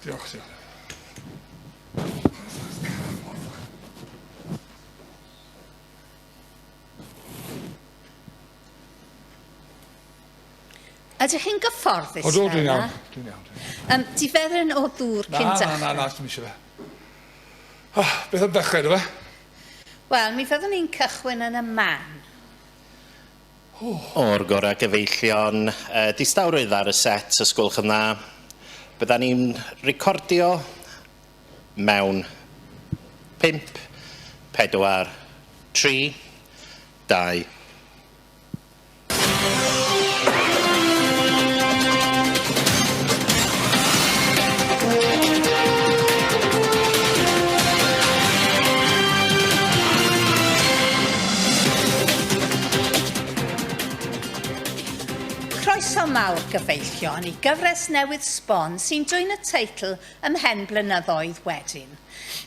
Diolch, diolch. Ydych chi'n gyfforddus? O, dwi'n iawn. Dwi'n iawn. Di feddyn o ddŵr cyn dechrau? Na, dim eisiau fe. Beth am dechrau, do fe? Wel, mi fyddwn ni'n cychwyn yn y man. O'r gorau gyfeillion, distawrydd ar y set, os gwelwch yn dda. Bydda ni'n recordio mewn 5, 4, 3, 2. Croeso mawr gyfeillion i gyfres newydd sbon sy'n dwyn y teitl ymhen blynyddoedd wedyn.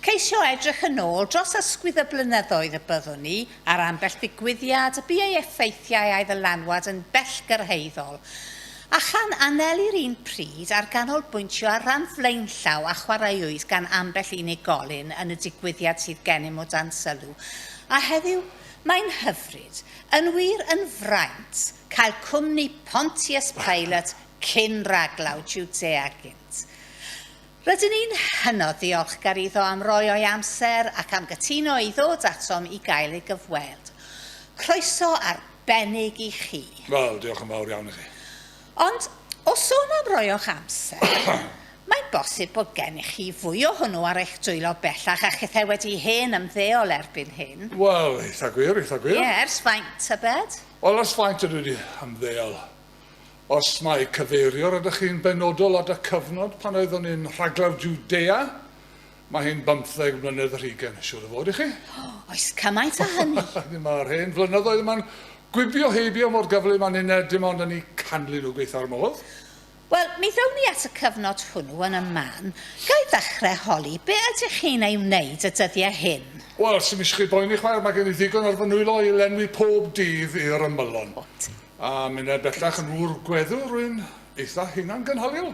Ceisio edrych yn ôl dros ysgwydd y blynyddoedd y byddwn ni ar ambell ddigwyddiad y bu ei effeithiau a'i ddylanwad yn bellgyrhaeddol. A chan aneli'r un pryd ar ganolbwyntio ar ran flaenllaw a chwaraewyd gan ambell unigolyn yn y digwyddiad sydd gennym o dan sylw. A heddiw, mae'n hyfryd, yn wir yn fraint, cael cwmni Pontius Pilate cyn raglaw Judea gynt. Rydyn ni'n hynod ddiolchgar iddo am roi o'i amser ac am gytuno i ddod atom i gael ei gyfweld. Croeso arbennig i chi. Wel, diolch yn fawr iawn i chi. Ond, o sôn am roi o'ch amser, mae'n bosib bod gennych chi fwy o hwnnw ar eich dwylo bellach a chythau wedi hen ymddeol erbyn hyn. Wel, eitha gwir, eitha gwir. Ie, ers faint tybed? Wel, os faint ydw wedi ymddeol. Os mae cyfeirio ydych chi'n benodol at y cyfnod pan oeddwn ni'n rhaglawr Judea, mae hi'n 15 mlynedd yr hugain, siwr o fod i chi. Oes cymaint â hynny? Mae'r hen flynyddoedd yma'n gwibio heibio mor gyflym a'n uned dim ond yn ei canlu nhw gweithio'r modd. Wel, mi ddawn ni at y cyfnod hwnnw yn y man. Gai ddechrau holi, be ydych chi'n ei wneud y dyddiau hyn? Wel, sy'n eisiau chi boeni chwaer, mae gen i ddigon ar fy nwylo i lenwi pob dydd i'r ymylon. A myned bellach yn wr gweddw rwy'n eitha hunan gynhaliol.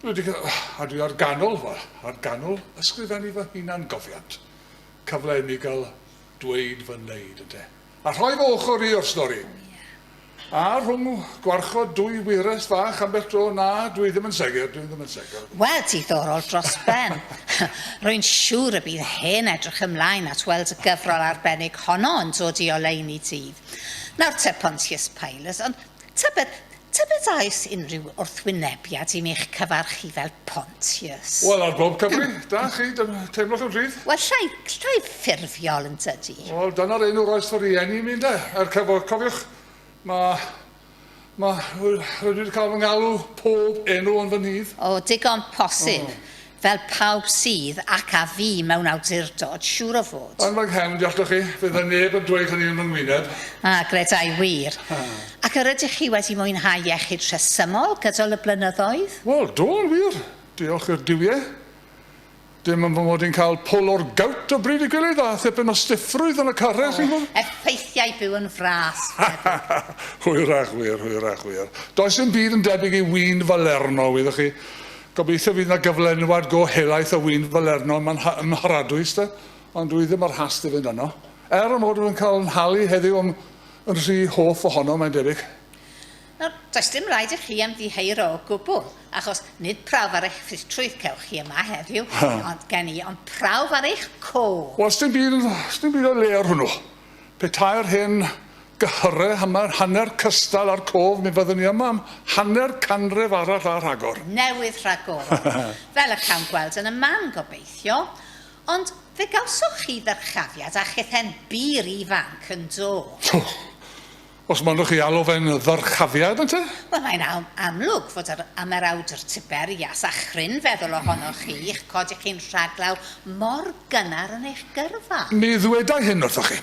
Dwi ar ganol ysgrifennu fy hunan gofiant. Cyfle i mi gael dweud fy wneud yde. A rhoi fy ochr i o'r stori. A rhwng gwarchod 2 wires fach ambell tro, na, dwi ddim yn segur. Wel, diddorol dros ben. Rwy'n siŵr y bydd hen edrych ymlaen at weld y gyfrol arbennig honno yn dod i oleuni dydd. Nawr te Pontius Pilate, ond tybed oes unrhyw wrthwynebiad i mi eich cyfarchu fel Pontius? Wel, ar bob cyfri, da chi, teimlwch yn rhydd? Wel, llai ffurfiol yn dydi. Wel, dyna'r enw roes fy rieni mi, de. Cofiwch, rydw wedi cael fy ngalw pob enw yn fy nydd. O, digon posib. Fel pawb sydd ac a fi mewn awdurdod, siŵr o fod. Ond mae'n nghefn, diolch chi, fydd y neb yn dweud hynny yn fy ngwyneb. Gredai wir. Ac yr ydych chi wedi mwynhau iechyd rhesymol gydol y blynyddoedd? Wel, do yn wir. Diolch i'r diwiau. Dim yn fy mod i'n cael pwl o'r gawt o bryd i gilydd a thipyn o stiffrwydd yn y carreg. Effeithiau byw yn fras. Hwyrach wir. Does dim byd yn debyg i win falerno, wyddwch chi. Gobeithio fydd yna gyflenwad go helaeth o win falerno yn mharadwys, ond dwi ddim ar hast i fynd yno. Er y mod yn cael yn halu heddiw yn rhy hoff ohono, mae'n debyg. Nawr, does dim rhaid i chi ymddiheuro o gwbl, achos nid prawf ar eich ffitrwydd cewch chi yma heddiw, ond gen i, ond prawf ar eich côr. Wel, sdim byd o le ar hwnnw. Petai'r hyn gyhyre hanner cystal ar cof, mi fyddwn ni yma am hanner canrif arall ar rhagor. Newydd rhagor. Fel y cawn gweld yn y man gobeithio, ond fe gawsoch chi ddyrchafiad a chythen bir ifanc yn dod. Os mandwch chi alw fe'n ddyrchafiad, yn te? Wel, mae'n amlwg fod am yr awdur Tiberias a chryn feddwl ohonoch chi i'ch codi chi'n rhaglaw mor gynnar yn eich gyrfa. Mi ddwedai hyn wrthoch chi.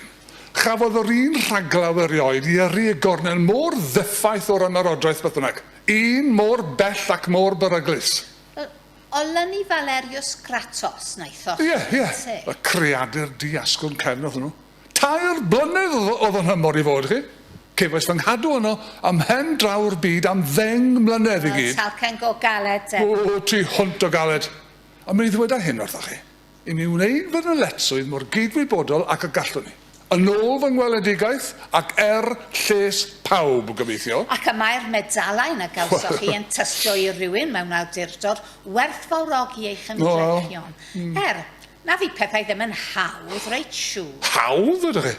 Chafodd yr un rhaglaw erioed i yrru y gornel môr ddeffaith o'r ymerodraeth beth bynnag. Un mor bell ac mor beryglus. Olynu Valerius Gratos, naethoch. Ie. Y creadur diasgwrn cefn oedd nhw. 2 blynedd oedd yn hymor i fod chi. Cefais fy nghadw yno am hen draw'r byd am 10 mlynedd i gyd. Talcen go galed. O, ti hwnt o galed. A mi ddweud hyn wrthoch chi. I mi wneud fy nyletswydd mor gydwybodol ac y gallwn ni. Yn ôl fy ngweledigaeth ac lles pawb gobeithio. Ac y mae'r medalau na gawsoch chi yn tystio i rywun mewn awdurdod werthfawrogi eich ymdrechion. Na fi pethau ddim yn hawdd reit siŵr. Hawdd ydych chi?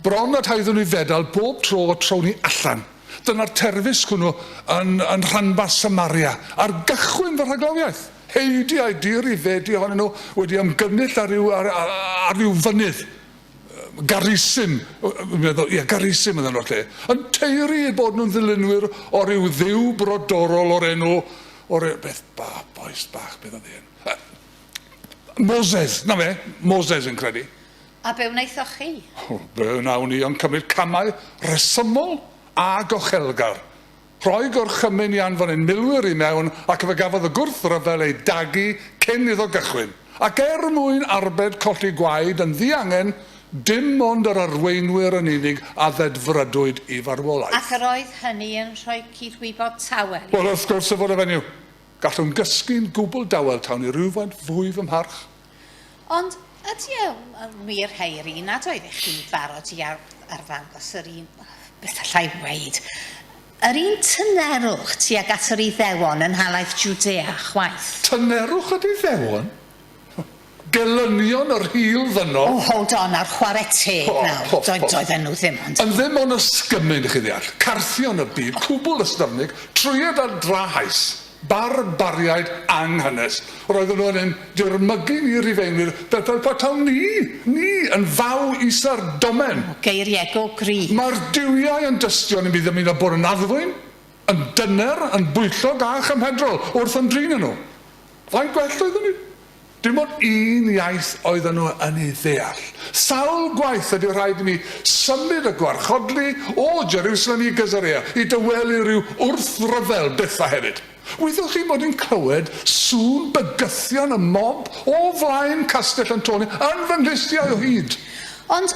Bron a taiddwn ni fedal bob tro trown ni allan. Dyna'r terfys hwnnw yn rhanbarth Samaria ar gychwyn fy rhaglawiaeth. Heidi a'i dir i fedi ohonyn nhw wedi ymgynnull ar ryw fynydd. Garisym, Garisym ydyn nhw'r lle. Yn teiri i bod nhw'n ddilynwyr o ryw ddiw brodorol o'r enw, beth boes bach, beth oedd hyn. Moses, na fe, Moses yn credu. A be wnaethoch chi? Be wnawn ni yn cymryd camau resymol a gochelgar. Rhoi gorchymyn i anfon ein milwyr i mewn ac fe gafodd y gwrthryfel ei dagu cyn iddo gychwyn. Ac mwyn arbed colli gwaed yn ddiangen, dim ond yr arweinwyr yn unig a ddedfrydwyd i farwolaeth. Ac yr oedd hynny yn rhoi cydwybod tawel? Wel, wrth gwrs y fod y fenyw. Gallwn gysgu'n gwbl dawel tawn i rhywfaint fwy fy mharch. Ond ydy wir heiri nad oedd eich chi'n barod i arfangos yr un, beth allai weid, yr un tynerwch tuag at yr Iddewon yn halaeth Judea chwaith. Tynerwch ydi Iddewon? Gelynion yr hil ddynol? O, hold on, ar chwarae teg nawr. Doedden nhw ddim ond. Yn ddim ond ysgymyn i chi ddeall. Carthion y byd, cwbl ystyfnig, trwyad a drahais. Barbariaid anghynnes. Roedden nhw'n dirmygu ni rifeinwyr fel pataw ni yn faw isa'r domen. Geiriego gri. Mae'r diwiau yn dystion yn bydd yn mynd a bod yn addfwyn, yn dyner, yn bwyllog a chymhedrol wrth yn drin nhw. Faint gwell oedden ni? Dim ond un iaith oedden nhw yn ei ddeall. Sawl gwaith ydy rhaid i mi symud y gwarchodlu o Jerusalem i Caesarea i dywelu rhyw wrthryfel byth a hefyd. Wyddwch chi mod i'n clywed sŵn bygythion y mob o flaen Castell Antoni yn fy nghlustiau o hyd. Ond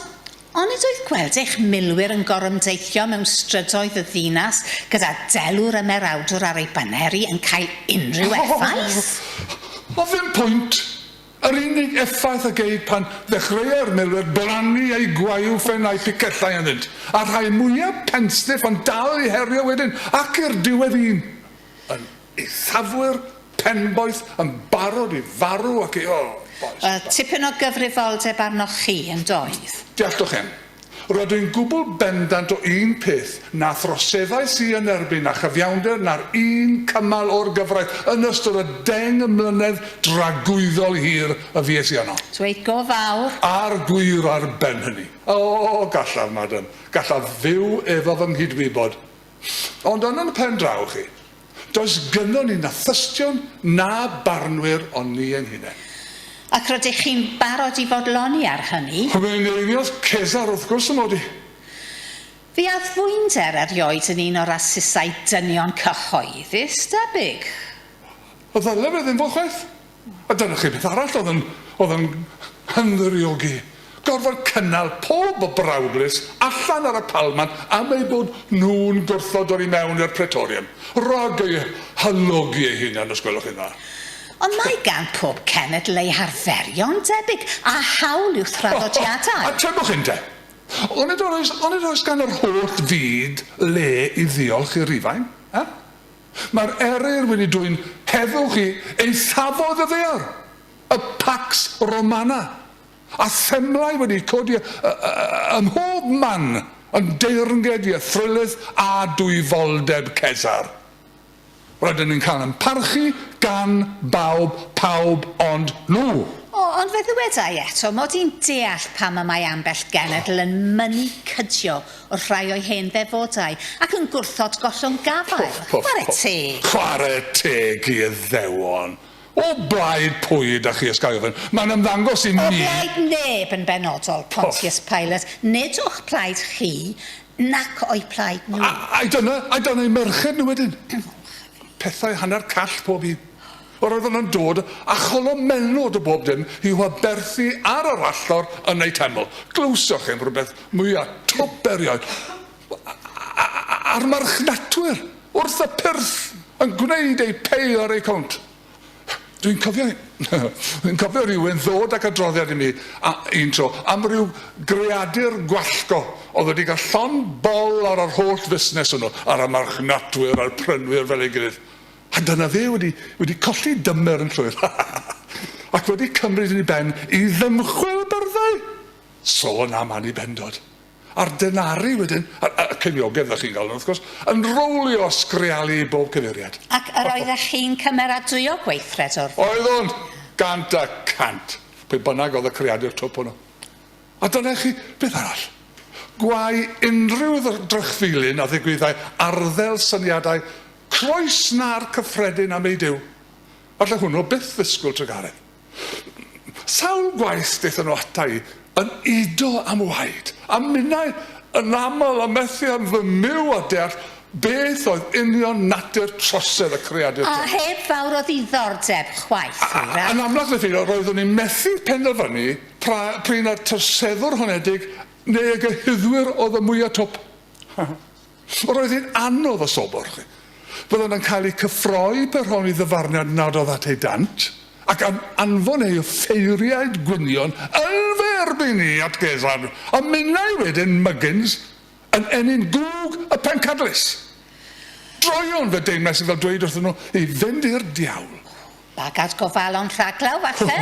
nid oedd gweld eich milwyr yn gorymdeithio mewn strydoedd y ddinas gyda delw'r ymerawdwr ar ei baneri yn cael unrhyw effaith? O ddim pwynt. Yr unig effaith y geid pan ddechreu'r milwyr blannu ei gwaywffen a'i picellau ynddynt. A rhai mwyaf penstiff ond dal i herio wedyn ac i'r diwedd un. Yn eithafwyr penboeth yn barod i farw ac i... Tipyn o gyfrifoldeb arnoch chi yn doedd? Deallwch em. Rydw i'n gwbl bendant o un peth na throseddau sy'n yn erbyn a chyfiawnder na'r un cymal o'r gyfraith yn ystod y 10 mlynedd dragwyddol hir y fies i yno. Dweud go fawr. A'r gwir ar ben hynny. O, gallaf, madam. Gallaf fyw efo fy nghydwybod. Ond yn y pen draw chi, does gynnon ni na thystion na barnwyr o'n ni yng Nghynen. Ac rydych chi'n barod i fodloni ar hynny? Mae'n einiodd Cesar wrth gwrs yn odi. Fi addfwynder erioed yn un o'r asesau dynion cyhoeddus, debyg. O ddyle fe ddim fod chwaith. A dyna chi beth arall oedd yn hynddriogi. Gorfod cynnal pob o brawglus allan ar y palmant am ei bod nhw'n gwrthod o'r i mewn i'r Praetorium. Rog ei halygu ei hunan os gwelwch chi dda. Ond mae gan pob cenedl ei harferion debyg a hawl i'w thraddodiadau. A tebwch hyn te, Ond nid oes gan yr holl fyd le i ddiolch i'r Ifain. Mae'r eryr wedi dwy'n heddwch chi eithafod y ddear, y Pax Romana, a themlau wedi codi ym mhob man yn deyrnged i thrylydd a dwyfoldeb Cesar. Rydyn ni'n cael yn parchu gan pawb ond nhw. Ond fe ddywedai eto, mod i'n deall pam y mae ambell genedl yn mynnu cydio o'r rhai o'i hen ddefodau ac yn gwrthod gollon gafael. Chwarae teg. Chwarae teg i Iddewon. O blaid pwy da chi ysgaifyn? Mae'n ymddangos i mi... O blaid neb yn benodol, Pontius Pilate. Nid o'ch plaid chi, nac o'i plaid nhw. A dyna i merched nhw wedyn. Pethau hanner call pob un. Roedd yna'n dod a cholomenod o bob dim i waberthu ar yr allor yn ei teml. Glwsoch chi'n rhywbeth mwyaf toberiaid. A'r marchnatwyr wrth y pyrth yn gwneud ei pei ar ei cwnt. Dwi'n cofio rhywun ddod ac adroddiad i mi un tro am ryw greadur gwallgo oedd wedi cael llon bol ar yr holl fusnes hwnnw ar y marchnatwyr a'r prynwyr fel ei gilydd. A dyna fe wedi colli dymer yn llwyr ac wedi cymryd yn ei ben i ddymchwel byrddau. Sôn am Anni Bendod. A'r denari wedyn, a cyniogedd ddech chi'n gael wrth gwrs, yn rowlio sgrialu i bob cyfeiriad. Ac yr oeddech chi'n cymeradwyo gweithred o'r... Oedd o'n 100%. Pe bynnag oedd y creadur twp hwnnw. A dyna chi, beth arall? Gwai unrhyw drychfilyn a ddigwyddau arddel syniadau croes na'r cyffredin am ei diw. Alla hwnnw byth ddisgwyl tregaredd. Sawl gwaith daethon nhw ata i yn ido am waed, a minnau yn aml a methu am fy myw a deall beth oedd union natur trosedd y creadur. A heb fawr o ddiddordeb chwaith. Yn amlach na ffyr, roeddwn ni'n methu penderfynu prin ar terseddwr honedig neu y gyhyddwyr oedd y mwyaf twp. Roedd hi'n anodd o sobor chi. Byddwn yn cael ei cyffroi per hon i ddyfarniad nad oedd at ei dant, ac anfon ei ffeiriaid gwynion yn ferbyn ni at Gesar, a minnau wedyn mygyns yn enyn gwg y pencadlys. Droion fe deimles i fel dweud wrthyn nhw i fynd i'r diawl. Bagad gofalon rhaglaw, falle?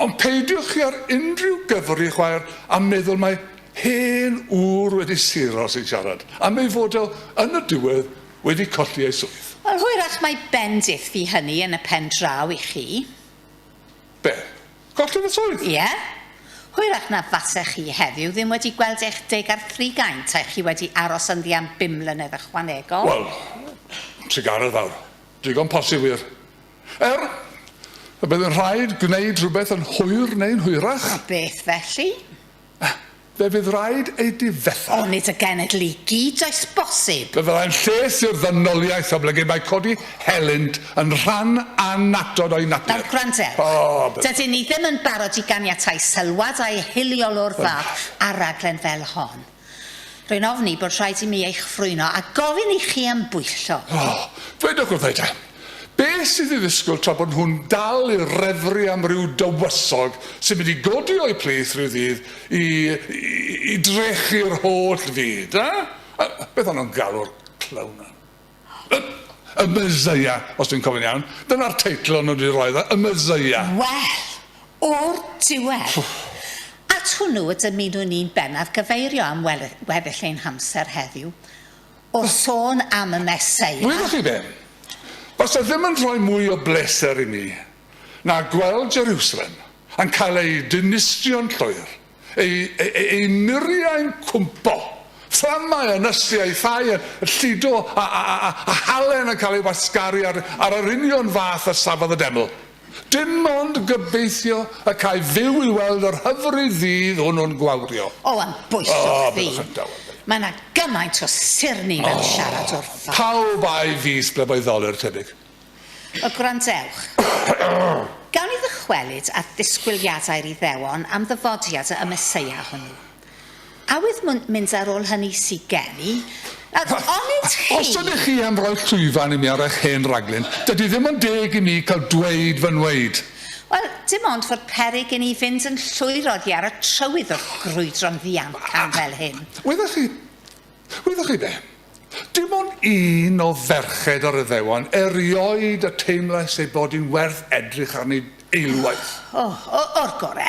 Ond peidiwch chi ar unrhyw gyfri chwaer a meddwl mae hen wr wedi siro sy'n siarad, a mae fod o yn y diwedd wedi colli ei swydd. Wel, hwyrach mae bendith fi hynny yn y pen draw i chi. Be? Colli ei swydd? Ie. Hwyrach na fasech chi heddiw ddim wedi gweld eich 10 ar 3 gaint a chi wedi aros yn ddi am 5 mlynedd ychwanegol. Wel, trigaredd fawr. Digon posib wir. Y bydd yn rhaid gwneud rhywbeth yn hwyr neu'n hwyrach. A beth felly? Fe fydd rhaid ei difetha. O, nid y genedl i gyd oes bosib. Fe fyddai'n lles i'r ddynoliaeth oblygu mae codi helynt yn rhan anatod o'i natur. Nawr, gwrandewch. Dydyn ni ddim yn barod i ganiatáu sylwad a'i hiliol o'r fath ar raglen fel hon. Rwy'n ofni bod rhaid i mi eich ffrwyno a gofyn i chi am bwyllo. Dwedwch wrth eita. Be sydd i ddisgwyl tra bod nhw'n dal i refru am ryw dywysog sy'n mynd i godi o'i plith rhyw ddydd i drechu'r holl fyd, Beth o'n nhw'n galw'r clownan? Y Mesoea, os dwi'n cofyn iawn. Dyna'r teitl o'n nhw wedi rhoi, y Mesoea. Wel, o'r diwedd. At hwnnw y dymunwn ni'n bennaf gyfeirio am weddill ein hamser heddiw. O sôn am y Mesoea. Wyddwch chi be? Os e ddim yn rhoi mwy o bleser i mi na gweld Jerusalem yn cael ei dinistrio'n llwyr, ei muriau'n cwmpo, fflamau yn ysu ei thai yn llido a halen yn cael ei wasgaru ar yr union fath y safodd y deml. Dim ond gobeithio y cael fyw i weld yr hyfryd ddydd hwnnw'n gwawrio. O, am bwyllwch fi. Mae yna gymaint o sirni fel siarad o'r fath. Pawb a'i fus bleboedolwyr tebyg. O, gwrandewch. Gawn ni ddychwelyd at ddisgwyliadau'r Iddewon am ddyfodiad y Mesoea hwnnw. A wydd mynd ar ôl hynny sy'n geni, onid chi... Os ydych chi am roi llwyfan i mi ar eich hen raglen, dydy ddim yn deg i mi cael dweud fy nweud. Wel, dim ond fod peryg yn ei fynd yn llwyr oddi ar y trywydd o'r grwydro'n ddiamcan fel hyn. Weddech chi be? Dim ond un o ferched ar y ddewon erioed y teimlais ei bod hi'n werth edrych arni eilwaith. O'r gore,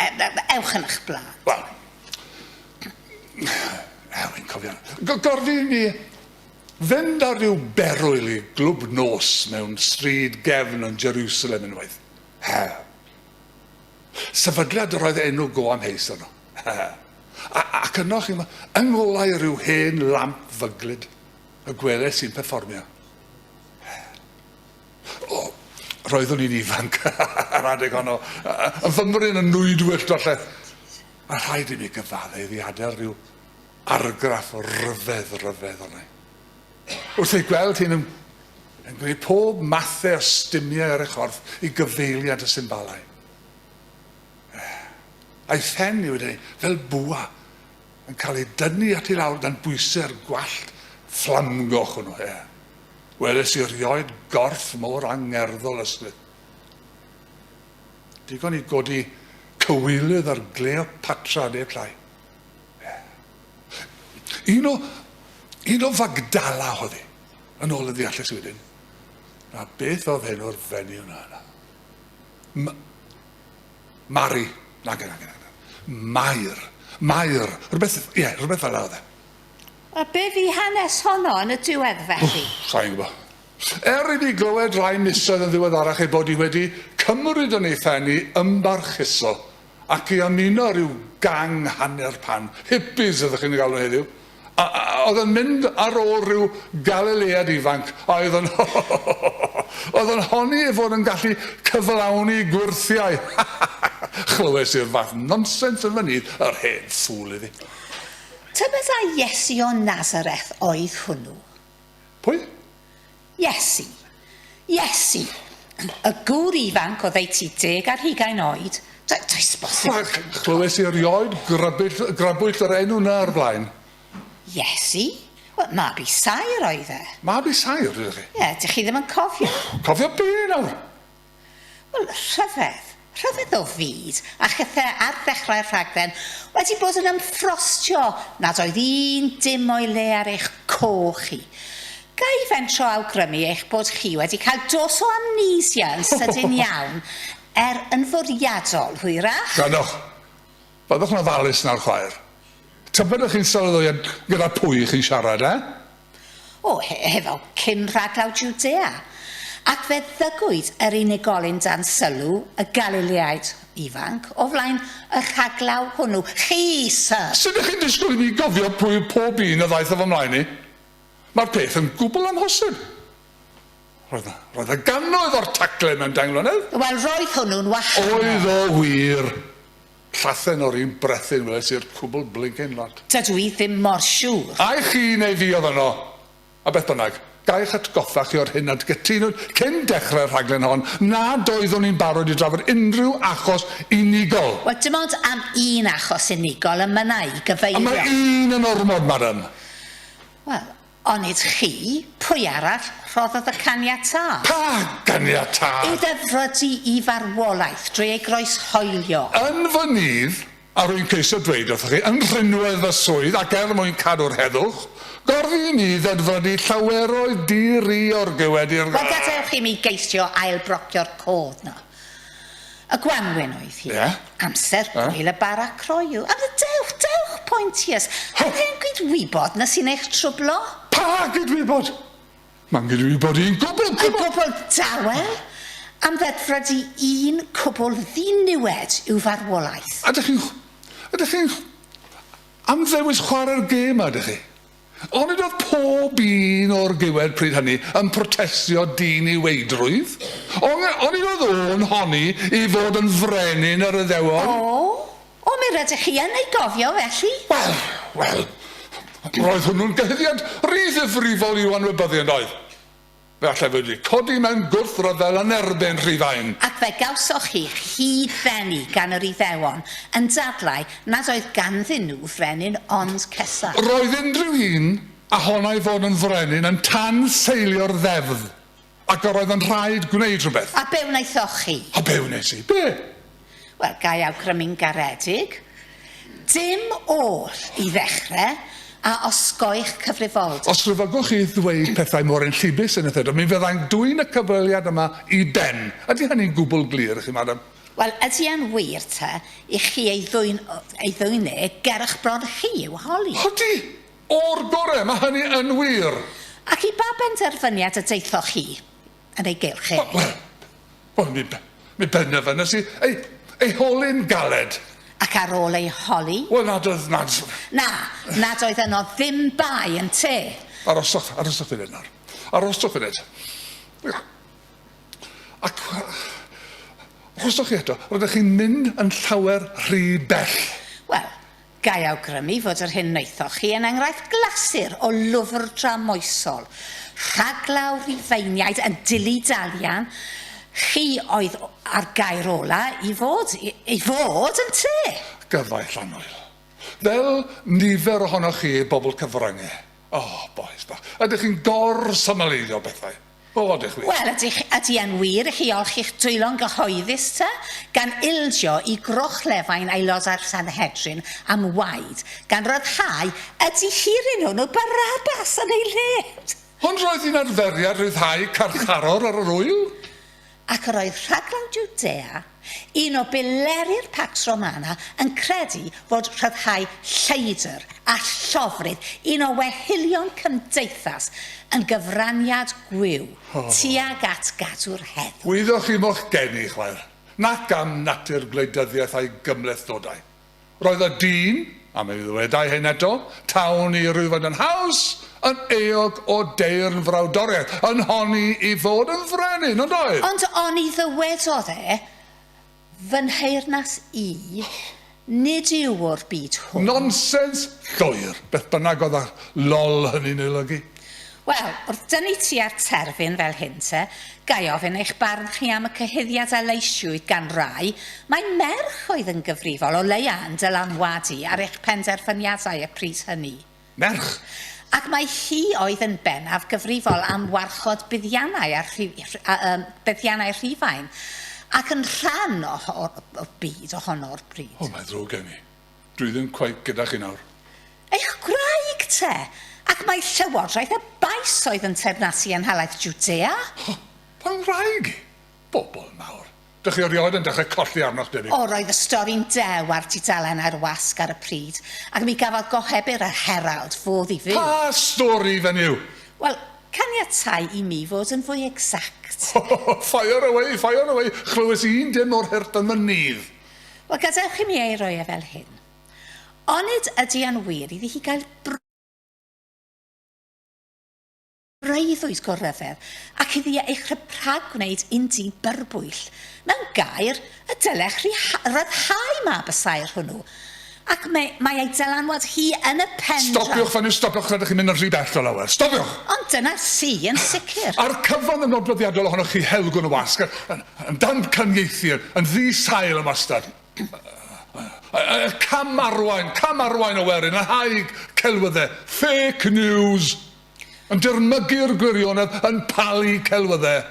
ewch yn eich blaen. Wel, ewyn cofio. Gorfi ni fynd ar ryw berwyl i glwb nos mewn stryd gefn yn Jerusalem unwaith. Sefydliad yr oedd enw go am heis yno. Ac yno chi, yng ngolau rhyw hen lamp fyglyd, y gwelais sy'n perfformio. Roeddwn i'n ifanc ar adeg honno, yn fymryn yn nwydwyllt olle. A rhaid i mi gyfadde i adael rhyw argraff o ryfedd o'na. Wrth ei gweld hi'n gwneud pob mathau o stymiau ar y chorff i gyfeiliad y symbolau. A'i phen i wedi fel bwa yn cael ei dynnu at ei lawr dan bwysau'r gwallt fflamgoch hwnnw. Weles i rioed gorff mor angerddol ysbryd. Digon i godi cywilydd ar Cleopatra neu clai. Un o Fagdala oedd hi, yn ôl y ddeallus wedyn. A beth oedd enw'r fenyw yna? Mari. Mair. Rhywbeth fel oedd e. A be fi hanes honno yn y diwedd felly? Sa'n gwybod. I ni glywed rai misoedd yn ddiweddarach ei bod hi wedi cymryd yn ei phenni ymbarchuso ac i ymuno rhyw gang hanner pan, hippies ydych chi'n galw heddiw. Oedd yn mynd ar ôl rhyw Galilead ifanc a oedd yn honni ei fod yn gallu cyflawni gwrthiau. Chlywes i'r fath nonsens yn fynydd yr hen ffŵl iddi. Tybed a Iesu o Nazareth oedd hwnnw? Pwy? Iesu. Y gŵr ifanc oedd ei ti 10 ar 20 oed. Does bosib. Chlywes i erioed grabwyll yr enw na ar blaen. Iesu? Wel, Mabi Sair oedd e. Mabi Sair, ydych chi? Ie, dych chi ddim yn cofio? Cofio be nawr? Wel, rhyfedd o fyd, a chythau ar ddechrau'r rhaglen wedi bod yn ymffrostio nad oedd un dim o'i le ar eich coch chi. Gai fentro awgrymu eich bod chi wedi cael dos o amnesia yn sydyn iawn yn fwriadol, hwyrach? Ganwch, byddwch na falus na'r chwaer. Tybed ych chi'n sylweddoliad gyda pwy chi'n siarad, Hefo cyn rhaglaw Judea. Ac fe ddygwyd yr unigolyn dan sylw, y Galileaid ifanc, o flaen y rhaglaw hwnnw. Chi, sir! Sut ydych chi'n disgwyl i mi gofio pwy pob un y ddaeth o fy mlaen ni? Mae'r peth yn gwbl amhosib. Roedd y gannoedd o'r taclen mewn 10 mlynedd. Wel, roedd hwnnw'n wahanol. Oedd o wir. Llathen o'r un brethyn weles i'r cwbl blincyn lot. Dydw i ddim mor siŵr. A'i chi neu fi oedd yno. A beth bynnag, gaich atgoffa chi o'r hyn ad gytunwyd cyn dechrau'r rhaglen hon nad oeddwn ni'n barod i drafod unrhyw achos unigol. Wel, dim ond am un achos unigol y mynna i gyfeirio. A mae un yn ormod, madam. Wel, onid chi, pwy arall rhoddodd y caniatâd? Pa caniatâd? I ddefrydu i farwolaeth drwy ei groes hoelio. Yn fy nydd, a rwy'n ceisio dweud wrthych chi, yn rhinwedd fy swydd ac mwyn cadw'r heddwch, gorfi ni ddedfrydu llaweroedd di-ri o'r gywed i'r... Wel, gadewch chi mi geisio ailbrocio'r codd na. Y gwanwyn oedd hi. Amser gwyl y bara croiw. A dewch, Pointius. Hynny'n gydwybod na sy'n eich trwblo? Pa gydwybod? Mae'n gydwybod un cwbl. Y gwbl dawel? Am ddedfrydu un cwbl ddiniwed i'w farwolaeth. Ydych chi'n am ddewis chwarae'r gêm ydych chi? Onid oedd pob un o'r gywed pryd hynny yn protestio dyn i weidrwydd? Onid oedd o'n honni i fod yn frenin ar y ddewon? Mi rydych chi yn ei gofio felly? Wel, roedd hwnnw'n gyhyddiad rydd y frifol i'w anwybyddion oedd. Fe allai wedi codi mewn gwrthryfel yn erbyn Rhufain. Ac fe gawsoch chi hyd fenni gan yr Iddewon yn dadlau nad oedd ganddyn nhw frenin ond cesa. Roedd unrhyw un a honnau fod yn frenin yn tan seilio'r ddefdd ac yr oedd yn rhaid gwneud rhywbeth. A be wnaethoch chi? A be wnes i? Be? Wel, gai awgrymu'n garedig. Dim ôl I ddechrau a osgoich cyfrifoldeb. Os rhyfygwch chi ddweud pethau mor enllibus yn y thyd, mi fyddai'n dwy'n y cyfweliad yma I ben. Ydy hynny'n gwbl glir, chi, madam? Wel, ydy e'n wir te, I chi ei ddwyne ger'ch bron chi yw holi. Hodi! O'r gore, mae hynny yn wir. Ac I ba benderfyniad y deithoch chi yn ei gylch e? Wel, mi benderfynnes I ei holi'n galed. Ac ar ôl ei holi? Wel, nad oedd. Nad oedd yno ddim bai yn te. Aroswch funud nawr. Aroswch funud. Ac aroswch chi eto, roeddech chi'n mynd yn llawer rhy bell. Wel, gai awgrymu fod yr hyn wnaethoch chi yn enghraifft glasur o lwfr dramoesol. Rhaglaw rifeiniaid yn dili-dalian. Chi oedd ar gair ola I fod yn te. Gyfaill annwyl. Fel nifer ohonoch chi bobl cyfryngau. Boes bach. Ydych chi'n gor-symleiddio bethau? Ydych wir? Wel, ydy e'n wir I chi olch i'ch dwylo'n gyhoeddus te, gan ildio I grochlefain aelodau'r Sanhedrin am waed, gan ryddhau ydy hirin nhw'n Barabas yn ei led. Ond roedd hi'n arferiad ryddhau carcharor ar yr wyl? Ac yr oedd rhaglan Jwdea, un o bileri'r Pax Romana yn credu fod rhyddhau lleidr a llofrydd, un o wehilion Gymdeithas yn gyfraniad gwyw, tuag at gadw'r heddw. Wyddwch chi mo'ch geni, chwaer, nac am natur gwleidyddiaeth a'i gymlethdodau. Roedd y dyn, a mi ddwedau hyn eto, tawn I rwyfod yn haws, yn eog o deirn frawdoriaeth, yn honni I fod yn frenin, ond oedd? Ond oni ddywedodd fy nheyrnas I, nid yw o'r byd hwn. Nonsens llwyr, beth bynnag oedd a lol hynny'n olygu. Wel, wrth dynnu ti ar terfyn fel hyn te, gai ofyn eich barn chi am y cyhyddiad a leisiwyd gan rai, mae merch oedd yn gyfrifol o leia yn dylanwadu ar eich penderfyniadau y pryd hynny. Merch? Ac mae hi oedd yn bennaf gyfrifol am warchod buddiannau rhifain, ac yn rhan o'r byd ohono'r bryd. Mae ddrwg gen I. Dwi ddim cwaith gyda chi nawr. Eich gwraig te, ac mae llywodraeth y baes oedd yn teyrnasu yn halaeth Jwdea. Pan wraig? Bobl mawr. Dych chi erioed yn dechrau colli arnoch dyn ni? Roedd y stori'n dew ar tudalen ar wasg ar y pryd, ac mi gafodd gohebydd yr Herald fodd I fyw. Pa stori fenyw? Wel, caniatáu I mi fod yn fwy exact. Fire away. Chlywys un dim o'r hyrt yn mynydd. Wel, gadewch I mi ei roi fel hyn. Onid ydy yn wir iddi hi gael breuddwyd gorryfedd, ac iddi eich rhyprag gwneud undi byrbwyll. Mewn gair, y dylech ryddhau mab y sair hwnnw. Ac mae ei dylanwad hi yn y pen... Stopiwch, rydych chi'n mynd yn rhy bell o lawer. Stopiwch! Ond dyna si yn sicr. Ar cyfan yn nodweddiadol ohonoch chi helgwn y wasg, yn dan cynieithir, yn ddi-sail y mastad. Cam arwain o werin, a haig celwyddau, fake news, yn dirmygu'r gwirionedd, yn palu celwyddau.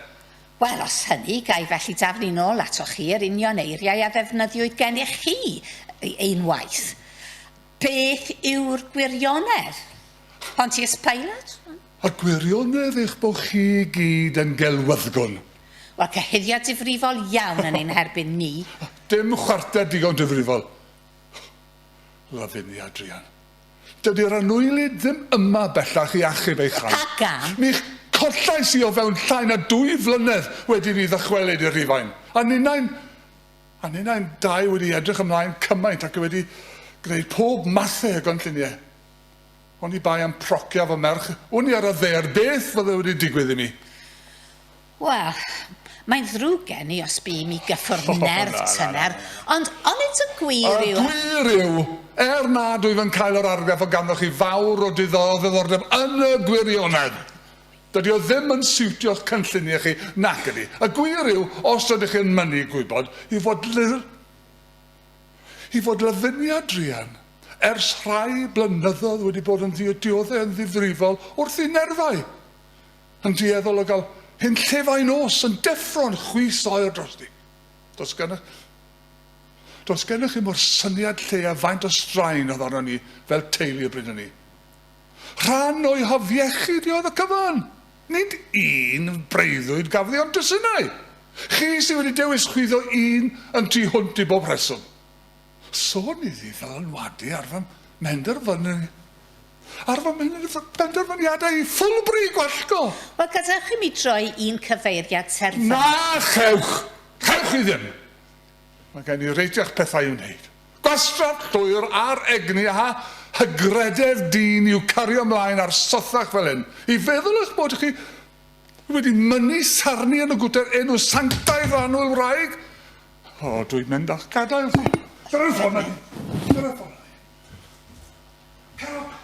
Wel, os hynny, gai felly daflu nôl atoch chi yr union eiriau a ddefnyddiwyd gennych chi unwaith. Beth yw'r gwirionedd? Pontius Pilate? A gwirionedd eich bod chi gyd yn gelwyddgwn. Wel, cyhyddiad difrifol iawn yn ein herbyn ni. Dim chwarter digon difrifol. Lafyni Adrian. Dydy'r anwylid ddim yma bellach I achub eich rhan. Pagan? Mi'ch collais I o fewn llai na 2 flynedd wedi ni ddychwelyd i'r rhifain. A ninnau'n dau wedi edrych ymlaen cymaint ac wedi gwneud pob mathau o gynlluniau. O'n I bai am procio fy merch. O'n I ar y ddeir beth fydde wedi digwydd I mi. Wel, mae'n ddrwg gen I os bu mi gyffwrdd nerf tyner, ond onid y gwir yw... Y gwir yw, nad wyf yn cael o'r argraf o ganddoch chi fawr o ddiddordeb yn y gwirionedd. Dydy o ddim yn siwtio'ch cynlluniau chi, nac ydy. Y gwir yw, os ydych chi'n mynnu gwybod, I fod Lafyni Adrian, ers rhai blynyddoedd wedi bod yn dioddau yn ddifrifol wrth I nerfau. Yn dieddol o gael hyn llefau nos yn deffro'n chwys oer dros di. Dos gynnach. Does gennych chi mor syniad lle a faint o straen oedd arno ni fel teulu y bryd hynny. Rhan o'i hofiechu di oedd y cyfan. Nid un breuddwyd gafodd ei ond dysynau. Chi sydd wedi dewis chwyddo un yn tu hwnt i bob rheswm. Sôn iddi ddylanwadu ar fy penderfyniadau i ffwlbri gwallgo. Wel, gadewch i mi droi un cyfeiriad terfyn. Na, chewch! Chewch i ddim! Mae gen i reitiach pethau i'w wneud. Gwastraff llwyr ar egni a hygrededd dyn i'w cario ymlaen ar sothach fel hyn. I feddwl eich bod chi wedi mynnu sarni yn y gwter enw sanctaidd annwyl wraig. O, dwi'n mynd a'ch gadael chi. Dyna'r ffordd na ni. Dyna'r ffordd na ni. Cerwch.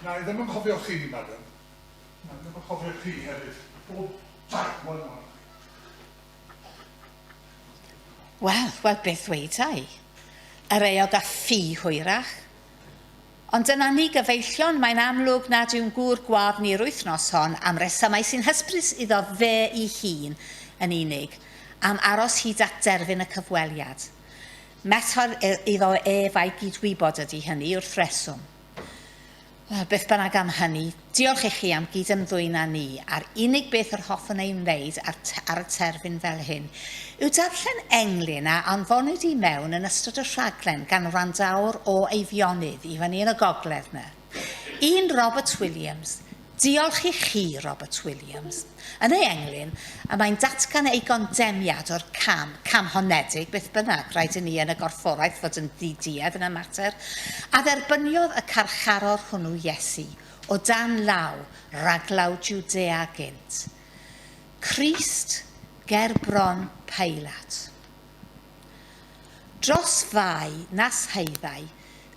Na, i ddim yn cofio chi, madam. Na, i ddim yn cofio chi hefyd. Bob taith mwy yma. Wel, beth ddweudai. Yr eog a ffi hwyrach. Ond dyna ni gyfeillion, mae'n amlwg nad yw'n gŵr gwaf ni'r wythnos hon am resymau sy'n hysbrys iddo fe ei hun yn unig, am aros hyd at derfyn y cyfweliad. Metr iddo ef a'i gydwybod ydy hynny wrth reswm. Beth bynnag am hynny, diolch i chi am gydymddwyn â ni, a'r unig beth yr hoffwn ei wneud ar y terfyn fel hyn yw darllen englyn a anfonwyd i mewn yn ystod y rhaglen gan wrandawr o eifionydd i fyny yn y gogledd yna. Un Robert Williams. Diolch i chi, Robert Williams. Yn ei englyn, a mae'n datgan ei gondemiad o'r cam honedig, beth bynnag, rhaid i ni yn y gorfforaeth fod yn ddidiedd yn y mater, a dderbyniodd y carcharor hwnnw Iesu, o dan law, raglaw Judea gynt. Crist ger bron Peilat. Dros fai nas heiddau,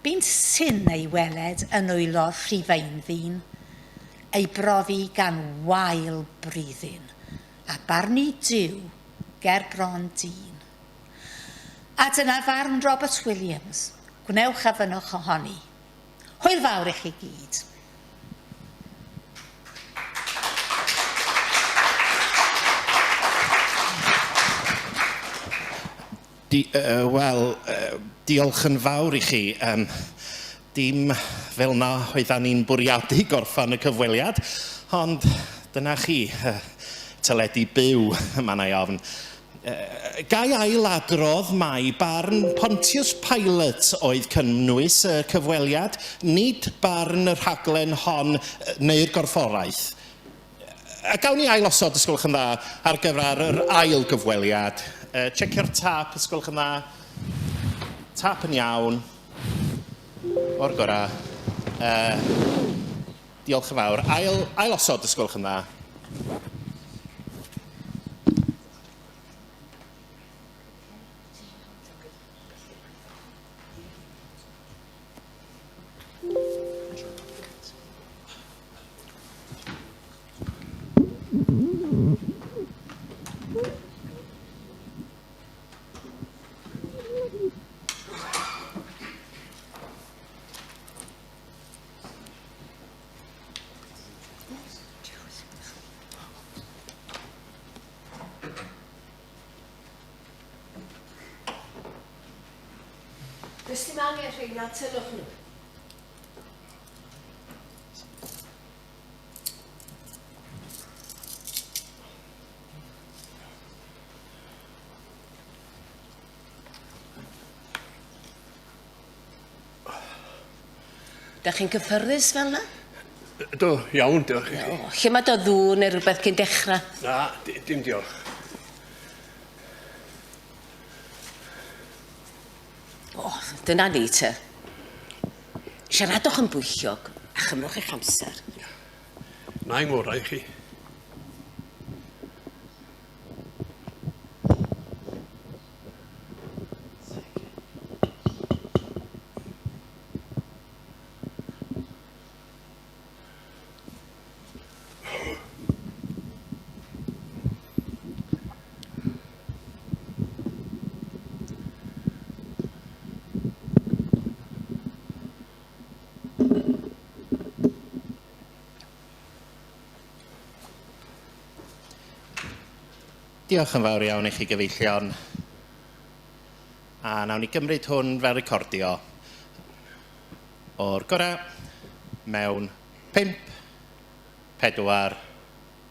bu'n syn ei weled yn wylo Rhufeinddyn, ei brofi gan wael bryddin, a barnu diw ger bron dyn. A dyna farn Robert Williams, gwnewch a fynwch ohoni. Hwyl fawr i chi gyd. Diolch yn fawr i chi. Dim fel na oeddan ni'n bwriadu gorffan y cyfweliad, ond dyna chi, teledu byw, mae na i ofn. Gai ailadrodd mai barn Pontius Pilate oedd cynnwys y cyfweliad, nid barn y rhaglen hon neu'r gorfforaeth. Gawn ni ailosod, ysgolch yn dda, ar gyfer yr ail gyfweliad. Checio'r tap, ysgolch yn dda. Tap yn iawn. O'r gorau. Diolch yn fawr. Ailosod, ysgolch yn dda. Does dim angen rheina, tynwch nhw. Da chi'n cyffyrddus fel yna? Do, iawn, diolch i chi. Lle mae do ddŵr neu rhywbeth cyn dechrau? Na, dim diolch. Dyna ni te. Siaradwch yn bwyllog a chymrwch eich amser. Na i ngorau i chi. Diolch yn fawr iawn i chi gyfeillion. A nawn ni gymryd hwn fel recordio o'r gorau mewn 5, 4,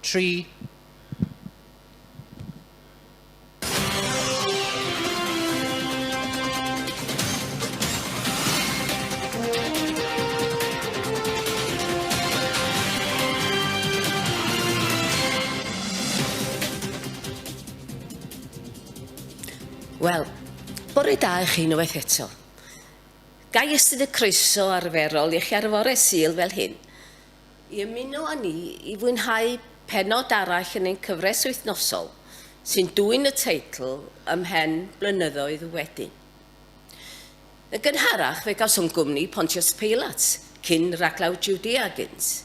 3, Wel, bore da i chi unwaith eto. Gai ystod y croeso arferol i'ch arfore Sul fel hyn. I ymuno â ni i fwynhau penod arall yn ein cyfres wythnosol sy'n dwyn y teitl ymhen blynyddoedd wedyn. Y gynharach fe gawsom gwmni Pontius Pilates cyn raglaw Judea gynt.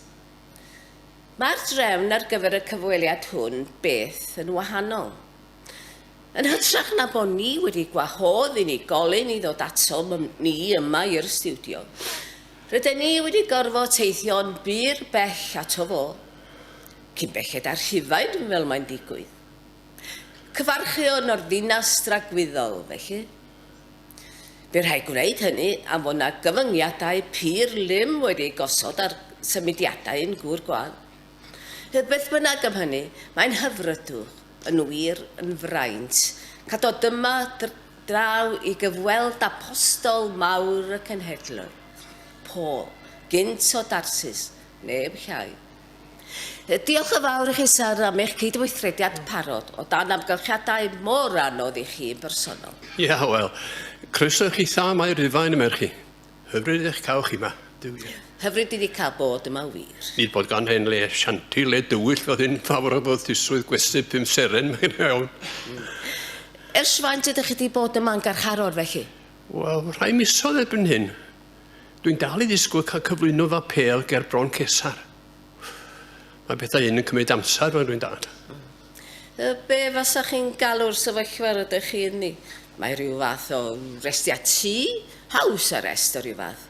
Mae'r drefn ar gyfer y cyfweliad hwn beth yn wahanol. Yn hytrach na bod ni wedi gwahodd unigolyn i ddod ato ni yma i'r stiwdio, rydyn ni wedi gorfod teithio'n bir bell ato fo, cyn belled ar Rhufain fel mae'n digwydd. Cyfarchion o'r ddinas dragwyddol, felly. Bydd rhaid gwneud hynny am fod yna gyfyngiadau pur lym wedi gosod ar symudiadau yn gŵr gwan. Beth bynnag am hynny, mae'n hyfrydwch yn wir yn fraint, cadw dyma draw i gyfweld apostol mawr y cenhedloedd, Paul, gynt o Darsus, neb llai. Diolch yn fawr i chi, Sir, am eich cydweithrediad parod o dan amgylchiadau mor anodd i chi yn bersonol. Ia, wel, croeso chi tha mae Rhufain y merchi. Hyfryd eich cael chi yma. Hyfryd i wedi cael bod yma wir. Nid bod gan hyn le sianti, le dywyll oedd hyn fawr o bod tiswydd gwesti 5 seren, mae'n iawn. Ers faint ydych chi wedi bod yma'n garcharor felly? Wel, rhai misoedd erbyn hyn. Dwi'n dal i ddisgwyl cael cyflwyno fa pel ger bron cesar. Mae bethau un yn cymryd amser fan dwi'n dad. Be fasa chi'n galw'r sefyllfa rydych chi yn ni? Mae rhyw fath o restiau tŷ, haws arrest o rhyw fath.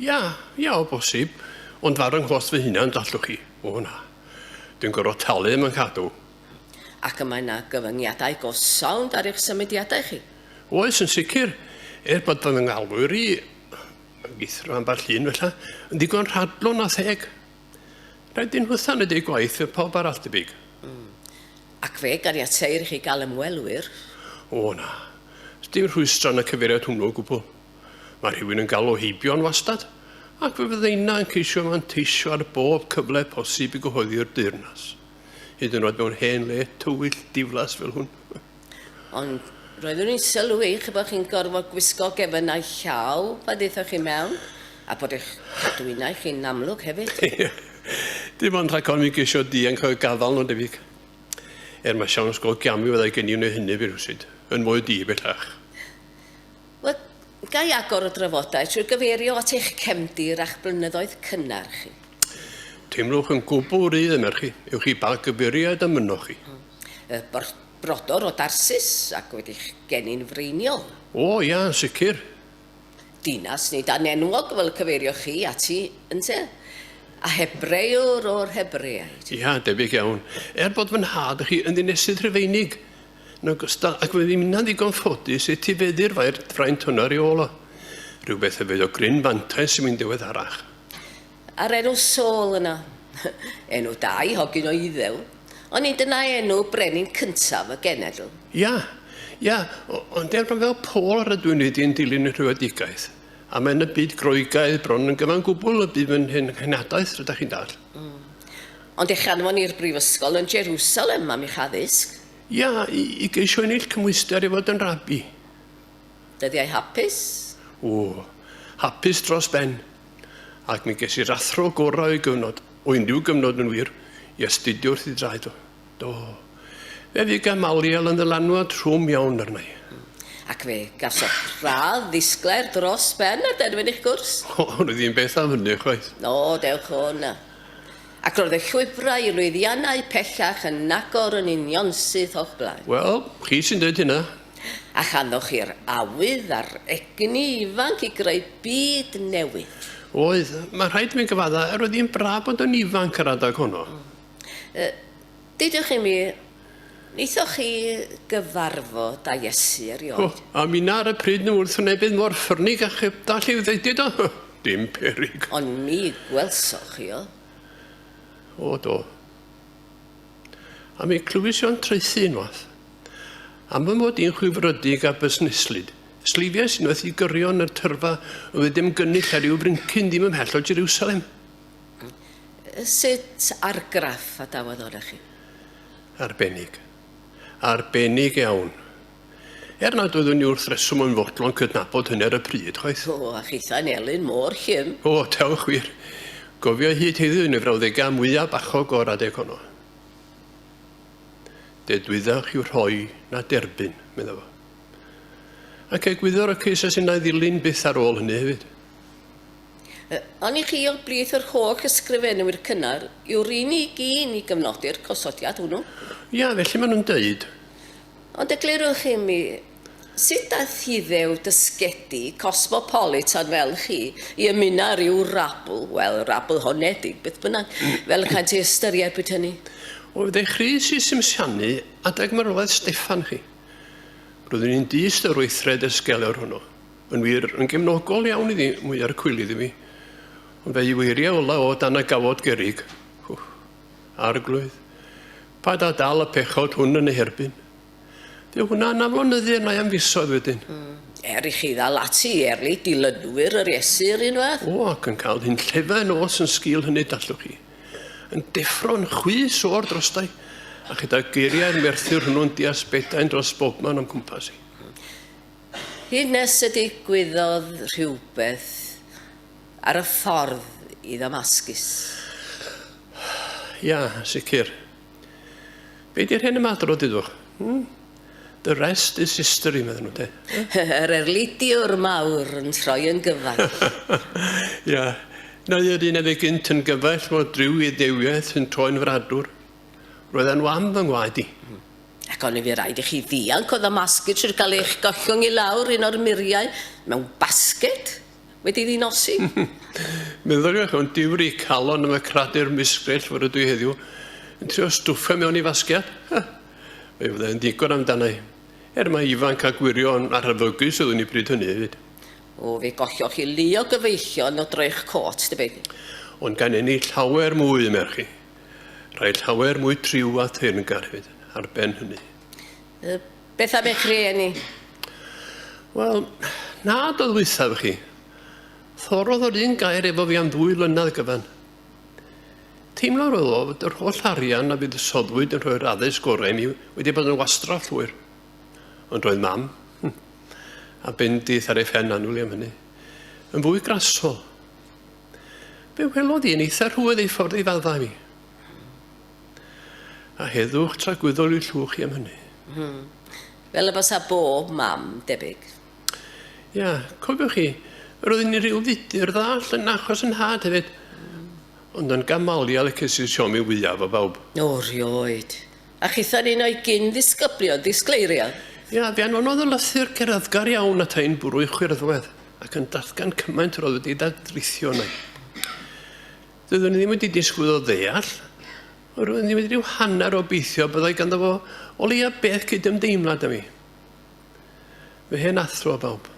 Ia, o bosib, ond fawr yng nghos fy hunan dallwch chi. O na, dwi'n gorfod talu yma'n cadw. Ac yma yna gyfyngiadau gosawnd ar eich symudiadau chi? Oes, yn sicr, bod fy ngalwyr i, githro am bar llun felly, yn ddigon rhadlon a theg. Rhaid i'n hwthan ydy gwaith y pob arall debyg. Ac fe ganiateir i chi gael ymwelwyr? O na, dim rhwystran y cyfeiriad hwnnw o gwbl. Mae rhywun yn gael o heibio'n wastad, ac fe fydde unna yn ceisio manteisio ar bob cyfle posib i gyhoeddi'r deyrnas. Hyd yn oed mewn hen le tywyll diflas fel hwn. Ond roeddwn i'n sylw eich bod chi'n gorfod gwisgo gefynnau llaw pa ddeithoch chi mewn, a bod eich cadwynau chi'n amlwg hefyd. Dim ond rhaid mi geisio dianc o'r gafal nhw'n debyg. Mae siawn ysgol giamio fyddai gen i wneud hynny fi rwysyd, yn mwy di bellach. Wel, gai agor o drafodaeth trwy gyfeirio at eich cefndir a'ch blynyddoedd cynnar chi. Teimlwch yn gwbl rydd ymer chi, ywch chi bag gyfeiriad am yno chi. Brodor o Darsus ac wedi'ch gennin freiniol. O, ia, yn sicr. Dinas nid anenwog fel cyfeirio chi ati, yn te? A Hebrewr o'r Hebreaid. Ia, debyg iawn. Bod fy nhad chi yn ddinesydd Rhufeinig. Ac fe ddim yna'n ddigon ffodus i ti feddi'r fraint hwnna reolo. Rhywbeth hefyd o gryn fantais sy'n mynd diweddarach. A'r enw Saul yna. Enw da i hogyn o iddew. Ond nid yna enw brenin cyntaf y genedl. Ia, ond fel Paul ar y dwi'n wedi'n dilyn y rhywedigaeth. A mae'n y byd groegaidd bron yn gyfan gwbl y bydd yn hynadaeth, rydych chi'n dal. Ond eich anfon i'r brifysgol yn Jerusalem am eich addysg? Ia, i geisio ennill cymwyster i fod yn rabi. Dyddiau hapus? O, hapus dros ben. Ac mi ges i rathro gorau o unrhyw gyfnod yn wir, i astudio wrth i draed o. Do. Fe fi gamaliel yn ddylanwad rhwm iawn arna i. Ac fe gafso radd ddisglair dros ben ar derfyn eich gwrs? O, roedd hi'n beth am hynny, chwaith. No, dewch o'na. Ac roedd y llwybrau i lwyddiannau pellach yn agor yn union sydd o'ch blaen. Wel, chi sy'n dweud hynna. A chanwch chi'r awydd a'r egni ifanc i greu byd newydd. Oedd, mae rhaid mi'n gyfadda, roedd hi'n braf bod yn ifanc ar adag honno. Dydwch i mi, Neithoch chi gyfarfod a Iesu erioed? A mi na ar y pryd nhw wrth wynebydd mor ffyrnig a chybda lle ddeudio do. Dim perig. Ond mi gwelsoch chi o. O do. A mi clywys o'n treithi unwaith. Am fy mod i'n chwyfrydig a busneslid. Slifia sy'n wedi gyrio yn yr tyrfa o ddim gynnull ar ryw brincyn ddim ymhell o Jerusalem. Sut argraff a dawodd o'r chi? Arbennig. Arbennig iawn. Nad oeddwn ni wrth reswm yn fodlon cydnabod hynny ar y pryd, chwaith. O, a chitha'n elyn môr chym. O, tewch wir. Gofio hyd heddiw yn y frawddegau mwyaf bachog o'r adeg honno. Dedwyddach i'w rhoi na derbyn, meddwl fo. Ac egwyddor y ceisau sy'n na ddilyn byth ar ôl hynny hefyd. Ond i chi o blith yr holl ysgrifenwyr cynnar yw'r unig un i gyfnodi'r cosodiad hwnnw? Ia, felly maen nhw'n dweud. Ond eglurwch chi mi, sut daeth hiddew dysgedi cosmopolitan fel chi i ymuno rhyw rabl, wel, rabl honedig, beth bynnag, fel cael ti ystyried beth hynny? O, fydde Chris i Simsianu adeg marwolaeth Steffan chi. Roeddwn ni'n dyst yr weithred ysgelwr hwnnw. Yn wir, yn gefnogol iawn iddi, mwy ar cwylydd i fi. Ond fe i weiriau ola o dan y gafod gerig. Arglwydd. Pa da dal y pechod hwn yn ei herbyn. Fe hwnna yn aflonyddu yna am fusodd wedyn. I chi ddal ati erli dilynwyr yr Iesu'r unwaith? O, ac yn cael hyn llefen os yn sgil hynny dallwch chi. Yn deffro'n chwys o'r drostau. A chyda geiriau'r merthyr hwnnw'n dias bedain dros bobman o'n cwmpas i. Hyd nes y digwyddodd rhywbeth ar y ffordd i Ddamascus. Ia, sicr. Be di'r hyn ymadrodd idwch? The rest is history, meddyn nhw, de. Yr erlidiwr mawr yn troi yn gyfall. Ia, na ddyn un efo gynt yn gyfall mor driw i ddewiaeth yn troi'n fradwr. Roedd e'n wam fy ngwaed i. Ac ond i fi rhaid i chi ddianc o Ddamascus sy'n cael eich gollwng i lawr un o'r muriau mewn basget wedi ddinosi. Meddyliwch o'n diwri calon am y cradur misgrell fod ydw i heddiw yn trio stwffio mewn i fasgiad. Fe fydde yn digon amdana i. Mae ifanc a gwirion ar hyfygus oeddwn i bryd hynny hefyd. O, fe gollwch chi lu o gyfeillion o dreich cot, debyg. Ond gan enni llawer mwy, merchi. Rhaid llawer mwy triw a teyrngar hefyd, ar ben hynny. Beth am eich rieni? Wel, nad oedd wythaf chi. Thorodd o'r un gair efo fi am 2 mlynedd gyfan. Teimlo roedd o fod yr holl arian a bydd y soddwyd yn rhoi'r addysg gorau mi wedi bod yn wastraff llwyr. Ond roedd mam, a bendith ar ei ffen anwyl am hynny, yn fwy grasol. Be welodd i'n eitha rhywedd ei ffordd i faddau mi. A heddwch tra gwyddol i'w llwch i am hynny. Fel y basa bob mam, debyg. Ia, cofiwch chi, roedd ni rhyw fudur ddall yn achos yn had hefyd. Ond yn gamaliol y cesu siomi wyaf o bawb. O, rioed. A chitha'n un o'i gyn ddisgyblion, ddisgleirio. Ia, fi anfonodd y lythyr cerddgar iawn at ein bwrw i chwirddwedd ac yn dathgan cymaint roedd wedi dadrithio yna. Doeddwn ni ddim wedi disgwyl o ddeall. Roedd ni wedi rhyw hanner o beithio byddai ganddo fo o leia beth cyd-ymdeimlad am mi. Fe hen athro o bawb.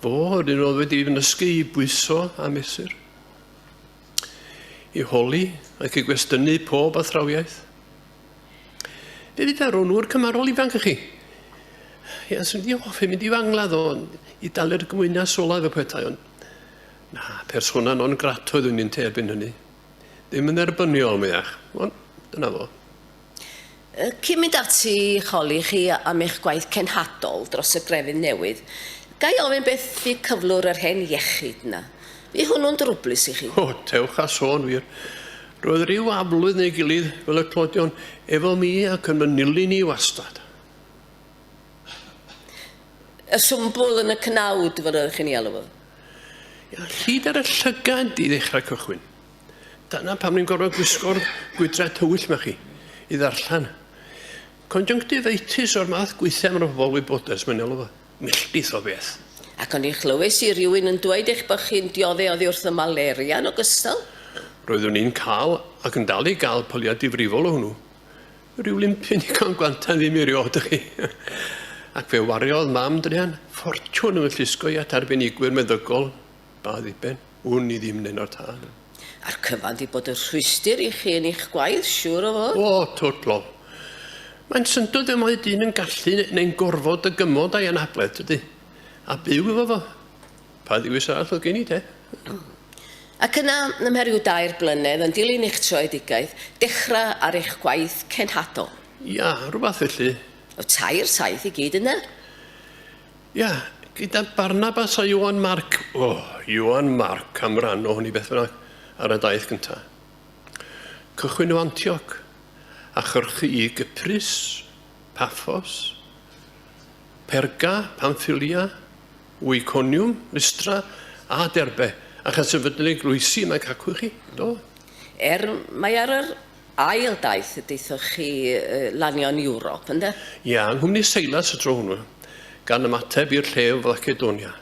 Fo, rydyn roedd wedi fy nysgu i bwyso a mesur. I holi ac i gwestiynu pob athrawiaeth. Fe fydd ar onw'r cymarol ifanc chi. Ia, sy'n wedi hoffi mynd i fangladd o i dalu'r gymwyniad solaf y pethau. Na, persona non grato ydyn ni'n terbyn hynny. Ddim yn erbyniol meach, ond dyna fo. Cyn mynd ati i choli chi am eich gwaith cenhadol dros y grefydd newydd, gai ofyn beth i cyflwr yr hen iechyd na. Fi hwnnw'n drwblus i chi. O, tewch a sôn wir. Roedd rhyw aflwydd neu gilydd fel y clodion efo mi ac yn manili ni wastad. Y swmbl yn y cnawd fel ydych chi'n ei alw fo. Ia, llyd ar y llygad i ddechrau cychwyn. Dyna pam ni'n gorfod gwisgo'r gwydra tywyll ma chi i ddarllen. Conjunctivitis o'r math gweithio am rhobol wybodaeth mae'n elw fo. Milltith o beth. Ac o'n i chlywys i rywun yn dweud eich bod chi'n dioddau oddi wrth y malaria yn ogystal? Roeddwn ni'n cael ac yn dal i gael poliad difrifol o hwnnw. Rhyw limpyn I gan gwanta ddim I riod chi. Ac fe wariodd mam drian, ffortiwn yn y llusgo I at arbenigwyr meddygol, ba ddiben, hwn I ddim nyn o'r tân. A'r cyfan di bod y rhwystyr I chi yn eich gwaith, siŵr o fod? O, twrtlol. Mae'n syndod y mae dyn yn gallu neu'n gorfod y gymod a'i anabledd, ydy. A byw efo fo. Pa ddiwys arall oedd gen I, de? Ac yna, ym mherhyw 2 blynedd, yn dilyn eich troedigaeth, dechrau ar eich gwaith cenhadol. Ia, rhywbeth felly. O 2 saith I gyd yna. Ia, gyda Barnabas a Iwan Marc. O, Iwan Marc am ran o hwnni beth bynnag ar y daith gyntaf. Cychwyn o Antioch. A chyrchu I Gyprus, Paphos, Perga, Pamphylia, Wyconiwm, Lystra a Derbe. A chasefydlu Eglwysi mae'n cacw chi, do? Mae ar yr ail daith y deithoch chi lanio'n Ewrop, ynddo? Ia, yng Nghymru Seilas y tro hwnnw, gan ymateb i'r llew Macedonia.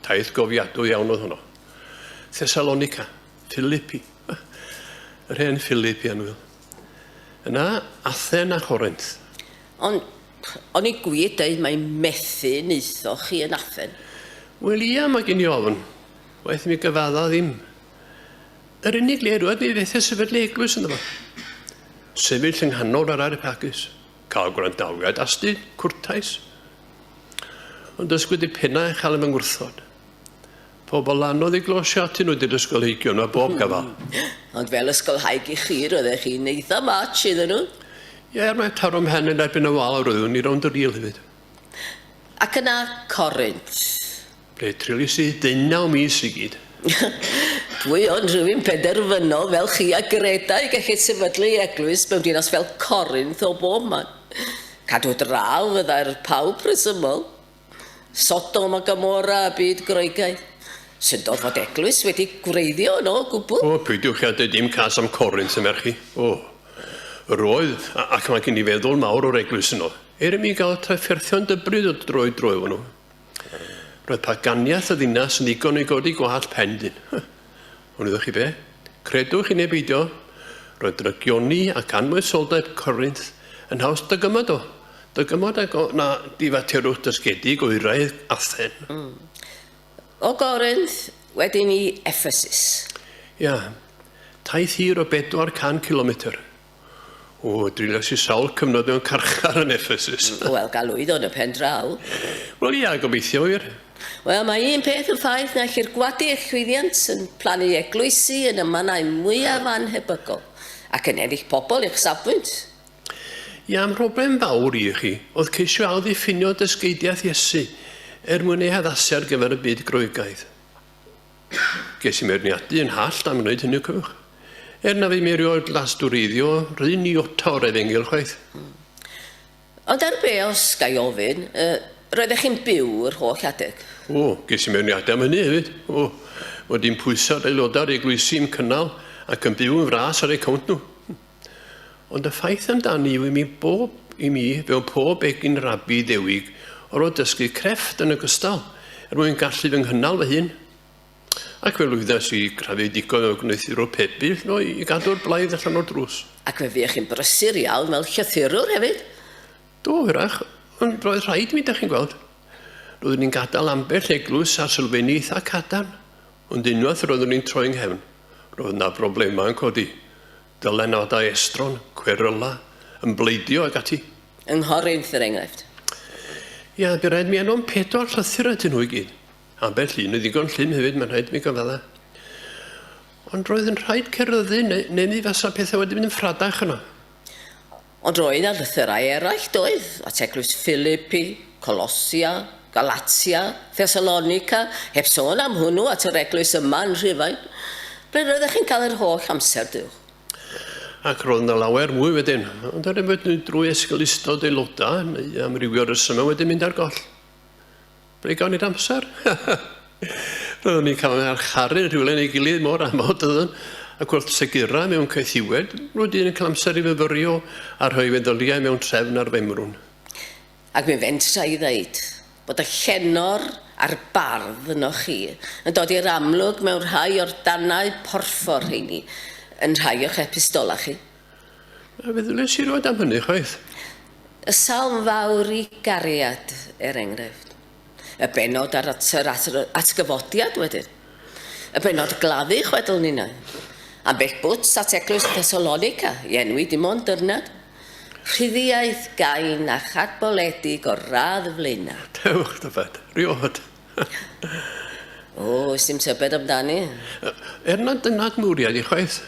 Taith gofiadw iawn oedd hwnnw. Thessalonica, Philippi. Yr hen Philippi anwyl. Yna, Athen a Corinth. Ond I gwir dweud mae'n methu neithoch chi yn Athen. Wel ia, mae gen I ofyn. Waith mi gyfadda ddim. Yr unig le rwyd mi fethu sefydlu eglwys yn efo. Sefyll yng nghanol ar Areopagus. Cael gwrandawiad asti, cwrtais. Ond ysgwyd I penna eich chael yng ngwrthod. Pobl anodd I glosio atyn nhw dy'r ysgolheigion a bob gafal. Ond fel ysgolhaig I chi, roeddech chi'n eitha match iddyn nhw. Ie, mae taro mhen yn erbyn y wal o roeddwn I rownd yr il hefyd. Ac yna Corinth. Ble trilis I 19 mis I gyd. Pwy ond rhywun penderfynol fel chi a Greta I gallu sefydlu eglwys mewn dinas fel Corinth o bob man. Cadw draw fyddai'r pawb presymol. Sodom a Gomorra a byd Groegaidd. Sy'n dod fod eglwys wedi gwreiddio yno o gwbl. O, pwydiwch chi a dweud dim cas am Corinth y merchi. O, roedd, ac mae gen I feddwl mawr o'r eglwys yno. Mi gael trafferthion dybryd o droi efo nhw. Roedd paganiaeth y ddinas yn ddigon I godi gwahall pendyn. Ond ydych chi be? Credwch I neu beidio, roedd drygioni ac anwysoldeb Corinth yn haws dygymod o. Dygymod ag na difaterwch dysgedig o Iraidd Athen. O Corinth, wedyn I Ephesus. Ia, taith hir o 400 kilometr. O, drilas I sawl cyfnod mewn carchar yn Ephesus. Wel, galwyd o'n y pen draw. Wel, ia, gobeithio wir. Wel, mae un peth yn ffaith na chi'r gwadu eich chwyddiant yn plannu eglwysi yn y mannau mwyaf anhebygol ac yn ennill pobl i'ch safbwynt. Ia, am broblem fawr I chi, oedd ceisio awdd I ffinio dysgeidiaeth Iesu mwyn ei haddasu ar gyfer y byd Groegaidd. Ges I meirniadu yn hall am wneud hynny cywch. Na fi mi erioed lasdwreiddio, rydyn ni ota o'r efengil chwaith. Ond ar be os gai ofyn, roeddech chi'n byw yr holl adeg? O, ges I meirniadu am hynny hefyd. O, oedd dim pwysau'r aelodau'r eglwysi yn cynnal ac yn byw yn fras ar eu cwnt nhw. Ond y ffaith amdani yw I mi fewn pob egin rabi ddewig o'r o dysgu crefft yn ogystal mwyn gallu fy nghynnal fy hun. Ac fe lwyddas I grafu digon o gwneuthur o pebyll I gadw'r blaidd allan o'r drws. Ac fe fiech chi'n brysur iawn fel llythurwr hefyd? Do, hyrach, ond roedd rhaid mi, da chi'n gweld. Roeddwn ni'n gadael ambell eglwys a sylfaenu eitha cadarn, ond unwaith roeddwn ni'n troi yng nghefn. Roedd na broblemau yn codi. Dylenodau estron, cweryla, yn bleidio ag ati. Yng Nghorinth yr enghraifft? Ia, bu rhaid mi enw'n 4 llythyr ydyn nhw I gyd. Ambell un y ddigon llym hefyd, mae'n rhaid mi gyfadda. Ond roedd yn rhaid cerdded neu mi fasa pethau wedi mynd yn ffradach yno. Ond roedd na lythyrau eraill doedd, at eglwys Philippi, Colossia, Galatia, Thessalonica, heb sôn am hwnnw at yr eglwys yma yn Rhufain. Ble roeddech chi'n cael yr holl amser diwch? Ac roedd yna lawer mwy wedyn, ond ar ymwyd nhw drwy esgylistod aelodau neu amrywio resymau wedyn mynd ar goll. Ble gawn ni'r amser? Roeddwn ni'n cael archaru rhywle neu gilydd mor amod ydyn, ac wrth segura mewn caethiwed, roedd yn cael amser I fyfyrio a rhoi feddyliau mewn trefn ar femrwn. Ac mi fentra I ddeud bod y llenor a'r bardd yno chi yn dod i'r amlwg mewn rhai o'r danau porffor heini yn rhai o'ch epistola chi. A fe ddylais i roed am hynny, chwaith. Y salm fawr I gariad, enghraifft. Y benod ar atgyfodiad wedyn. Y benod gladdu chwedl ni na. A beth bwts at Eglwys Thessalonica, I enwi dim ond dyrnad. Rhyddiaeth gain a chadboledig o radd y flaena. Dewch, dyfed, riod. O, ys dim tybed amdani. Na dynad mwriad I chwaith.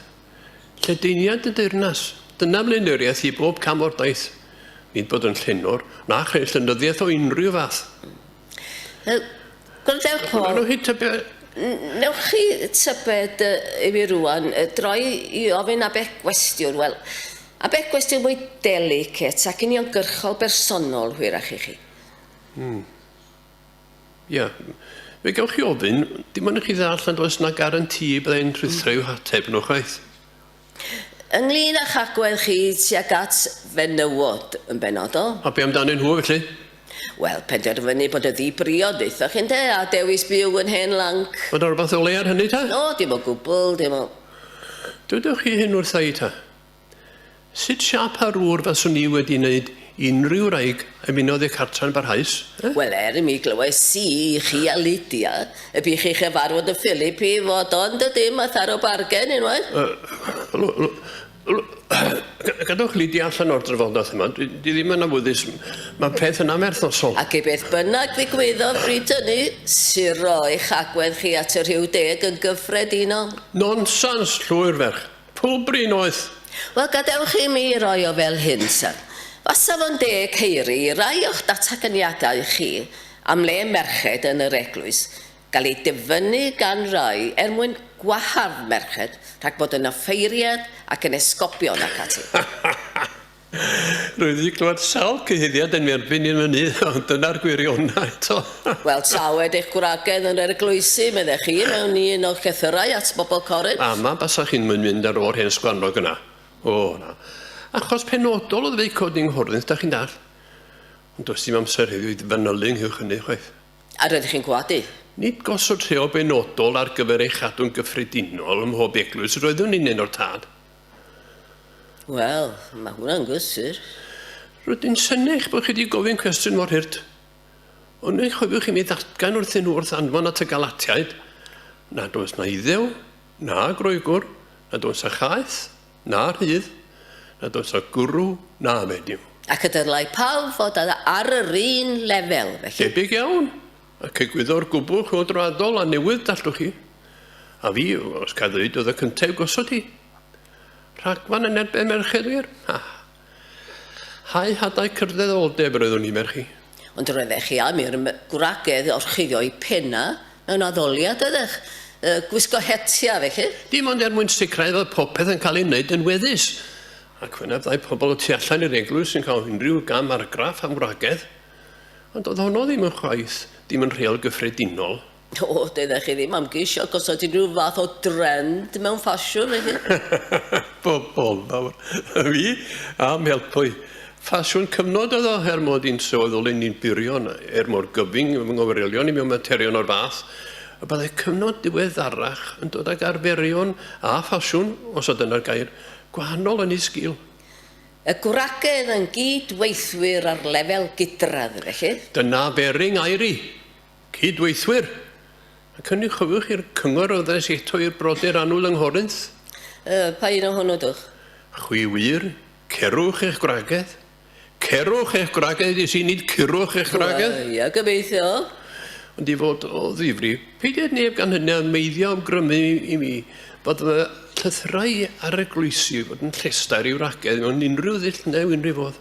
Lledeiniad y deyrnas. Dyna mlaenoriaeth I bob cam o'r daith. Nid bod yn llenor, na chael llynyddiaeth o unrhyw fath. Gwrandewch, Paul. Nhw hyd tybed... Newch chi tybed I fi rwan, droi I ofyn a beth gwestiwn, wel, a beth gwestiwn mwy delicate ac uniongyrchol bersonol hwyrach I chi. Ia, fe gewch chi ofyn, dim ond chi ddall yn does na garanti byddai'n rhythrew hateb nhw chwaith. Ynglyn â'ch agwedd chi tuag at fenywod yn benodol? A be amdanyn nhw felly? Wel, penderfynu bod y ddibrio ddeithoch chi'n a dewis byw yn hen lanc. Bod o'r fath o le ar hynny ta? No, dim o gwbl, dim o... Dydwch chi hyn wrth ei ta? Sut siap ar ŵr faswn ni wedi wneud unrhyw raig ymunodd eu cartra'n barhaus? Wel, mi glywais I chi a Lydia, y bydd chi chyfarfod y Philip I fod ond y dim a tharo bargen unwaith. Gadwch Lydia allan o'r drafodaeth yma, di ddim yn awyddus, mae peth yna merthnosol. Ac I beth bynnag ddigwyddodd bryd hynny, siro eich agwedd chi at y Rhyw Deg yn gyffredinol. Nonsens, llwyr ferch. Pwl brin oedd. Wel, gadewch chi mi roi o fel hyn, sir. Fasa fo'n deg heiri, rai o'ch dataganiadau chi am le merched yn yr eglwys gael ei dyfynnu gan rai mwyn gwahardd merched rhag bod yn offeiriad ac yn esgopion ac ati. Rwy'n i glywed sawl cyhyddiad yn erbyn i'n mynydd, ond dyna'r gwirionau eto. Wel, tawed eich gwragedd yn yr eglwysu, meddech chi, mewn un o'ch cethyrau at bobl corin. Ama basach chi'n mynd ar o'r hen sgwarnog yna. O, na. Achos penodol oedd fei codi'n nghordydd, da chi'n dall. Ond does dim amser heddiw I fanylu ynghylch hynny, chwaith. A rydych chi'n gwadu? Nid gosod rheo benodol ar gyfer eich cadw'n gyffredinol ym mhob eglwys roeddwn ni'n un o'r tad. Wel, mae hwnna'n gysur. Rydyn synnych bod chi wedi gofyn cwestiwn mor hyrt. Ond eich chofiwch chi mi ddatgan wrth yn wrth anfon at y galatiaid. Nad oes na iddew, na groegwr, nad oes a chaeth, na rhydd, nad oes a gwrw, na mediw. Ac y dylai pawb fod ar yr un lefel, felly. Debyg iawn, ac egwyddo'r gwbl chwydradol a newydd dallwch chi. A fi, os cael ddweud, oedd y cyntaf gosod hi. Rhagfan yn erbyn merched wir. Hau hadau cyrddeddoldeb roeddwn I merchi. Ond roeddech chi am i'r gwragedd o'r chyddio I penna mewn addoliad ydych. Gwisgo hetia, felly. Dim ond mwyn sicraidd oedd popeth yn cael ei wneud yn weddus. Ac fyna byddai pobl o tu allan i'r eglwys yn cael unrhyw gam argraff am wragedd. Ond oedd honno ddim yn chwaith, ddim yn rheol gyffredinol. O, dydych chi ddim am geisio gosod unrhyw fath o drend mewn ffasiwn, felly. Bobl fawr. Fi am helpwy. Ffasiwn cyfnod oedd o mod i'n sylweddol ni'n burion mor gyfing yng nghyfeirion I mewn materion o'r fath. A byddai cyfnod diweddarach yn dod ag arferion a ffasiwn, os oedd yna'r gair, gwahanol yn ei sgil. Y gwragedd yn gydweithwyr ar lefel gydradd, felly. Dyna bering airi, cydweithwyr. Ac yn ei chyfwch i'r cyngor o ddys eto i'r brodyr anwl yng Nghorynth. Pa un o hwnnw dwch? Chwi wir, cerwch eich gwragedd. Cerwch eich gwragedd, is I nid curwch eich gwragedd. Ia, gobeithio. Ond I fod o ddifri, peidiad neb gan hynny am meiddio am grymu I mi bod y llythrau ar eglwysi fod yn llestau'r i'w ragedd mewn unrhyw ddill new unrhyw fodd.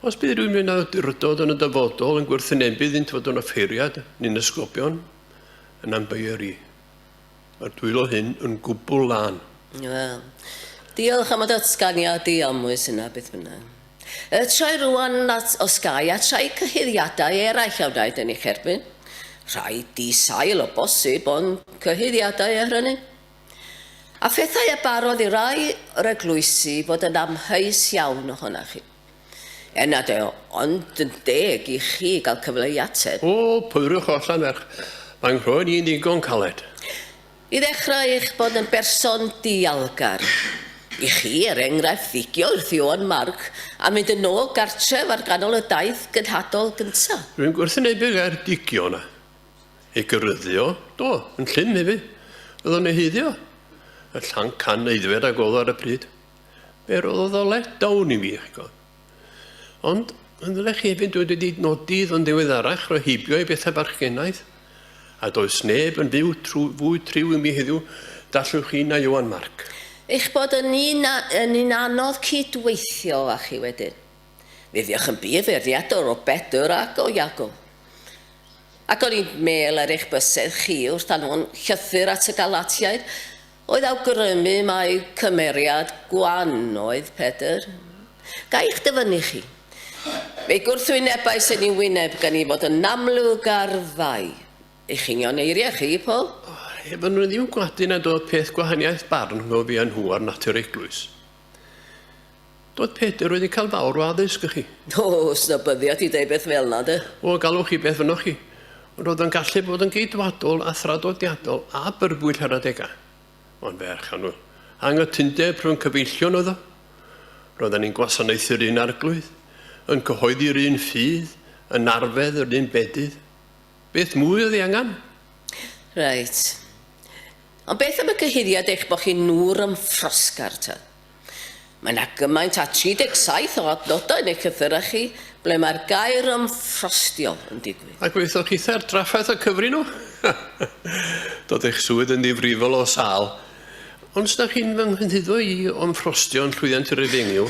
Os bydd rhywun mynd â dyrydod yn y dyfodol yn gwrthwynebydd yn fod yn offeiriad ni'n ysgobion yn ambyr I. Mae'r dwylo hyn yn gwbl lan. Wel, diolch am y datganiad I amwys yna beth bynnag. Troi rwan o sgai a troi cyhyddiadau eraill a wnaed yn eich erbyn. Rhai di-sail o bosib, ond cyhyddiadau hynny. A phethau y barodd I rai yr eglwysi fod yn amheus iawn ohona chi. Nad e, ond yn deg I chi gael cyfle I ateb. O, pwyrwch allan merch. Mae'n rhoi'n un ddigon caled. I ddechrau eich bod yn berson dialgar. I chi, enghraifft figio wrth Iwan Marc a mynd yn ôl gartref ar ganol y daith gynhadol gyntaf. Rwy'n gwrthwynebu ar digio na. I gyrryddio, do, yn llyn hefyd. Oedd o'n ehiddio. Y llan can eiddfed ag oedd ar y pryd. Be roedd o let down i fi, eich god. Ond, yn ddylech hefyd wedi nodi o'n ddiweddarach roi hibio i bethau barchenaeth. A does neb yn fyw fwy triw i mi heddiw dallwch chi na Iwan Marc. Eich bod yn un anodd cydweithio â chi wedyn. Fyddiwch yn biferiador o Bedr ac o Iago. Ac o'n i'n mel ar eich bysedd chi wrth anfon llythyr at y Galatiaid, oedd awgrymu mai cymeriad gwan oedd Pedr. Ga i'ch dyfynnu chi. Fe gwrthwynebau sy'n ei wyneb gan i fod yn amlwg ar fai. Eich union eiriau chi, Paul? Efo nhw ddim gwadu na dod peth gwahaniaeth barn o fi yn hw ar natur eglwys. Doedd Pedr wedi cael fawr o addysg chi. O, snobyddiad i ddeud beth fel na, de. O, galwch chi beth fynoch chi. Roedd yn gallu bod yn geidwadol a thradodiadol a byrbwyll ar adegau. Ond ferch anw. Anghytundeb rhwng cyfeillion oedd o. Roedd yn gwasanaethu'r un arglwydd, yn cyhoeddi'r un ffydd, yn arfedd yr un bedydd. Beth mwy oedd ei angen? Reit. Ond beth am y cyhyddiad eich bod chi'n nŵr am ffrosgar ta? Mae yna gymaint a 37 o adnodau yn eich llythyra chi, ble mae'r gair am ffrostio yn digwydd. A gweithioch chi tha'r draffaeth o cyfri nhw? Dod eich swydd yn ddifrifol o sal. Ond sda chi'n fy nghynnyddo i o'n ffrostio yn llwyddiant yr efengyw,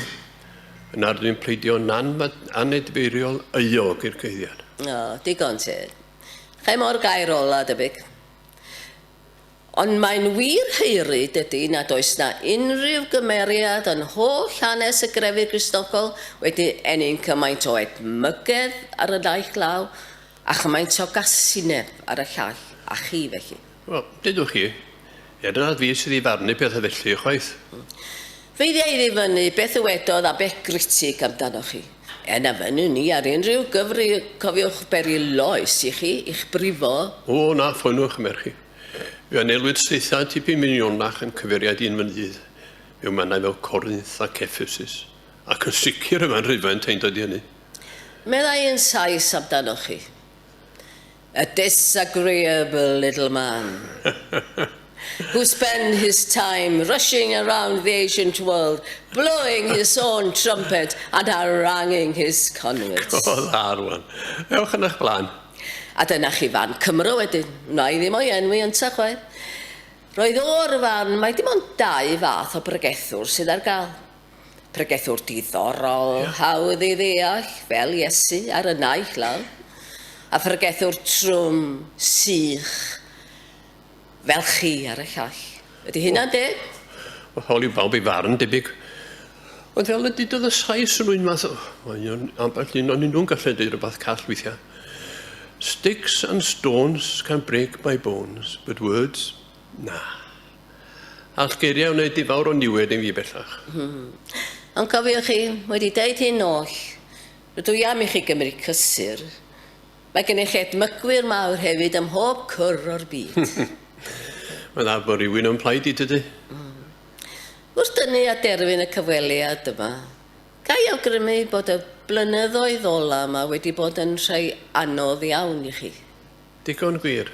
yna dwi'n pleidio anedfeiriol euog i'r cyhyddiad. O, digon te. Chai mor gair ola, debyg. Ond mae'n wir heiri, dydy, nad oes na unrhyw gymeriad yn holl hanes y grefydd Gristnogol wedi enni'n cymaint o edmygedd ar y naill law a chymaint o gasineb ar y llall a chi felly. Wel, dydwch chi, nad fi sydd i farnu pethau felly chwaith. Feiddia i ddifynnu beth ywedodd a beth gritig amdano chi. Yna fyny ni ar unrhyw gyfri cofiwch beri loes i chi, i'ch brifo. O, na, ffynwch merch chi. Fi yn elwyd seithiau tipyn minionach yn cyfeiriad un mynydd. Fi yma fel Corinth ac Ephesus. Ac yn sicr yma'n rhywun tein dod i hynny. Meddai yn sais amdano chi. A disagreeable little man. Who spent his time rushing around the ancient world, blowing his own trumpet and haranguing his converts. O, ddarwan. Ewch yn eich blaen. A dyna chi fan Cymru wedyn, na i ddim o'i enwi yn ta chwaith. Roedd o'r fan, mae dim ond 2 fath o bregethwr sydd ar gael. Pregethwr diddorol, hawdd i ddeall, fel Iesu ar y naill law. A pregethwr trwm, sych, fel chi ar y llall. Ydy hynna'n deg? Hol i bawb i farn, debyg. Ond fel y dydodd y sais yn rwy'n math o... Ambell un o'n nhw'n gallu dweud rhywbeth call weithiau. Sticks and stones can break my bones, but words, na. All geiriau wneud i fawr o niwed yn fi bellach. Ond cofiwch chi, wedi deud hyn oll, rydw i am i chi gymryd cysur. Mae gen eich edmygwyr mawr hefyd ym mhob cwr o'r byd. Mae dda bod rhywun yn plaid i tydi. Wrth dynnu a derfyn y cyfweliad yma, gai awgrymu bod y blynyddoedd ola yma wedi bod yn rhai anodd iawn i chi. Digon gwir.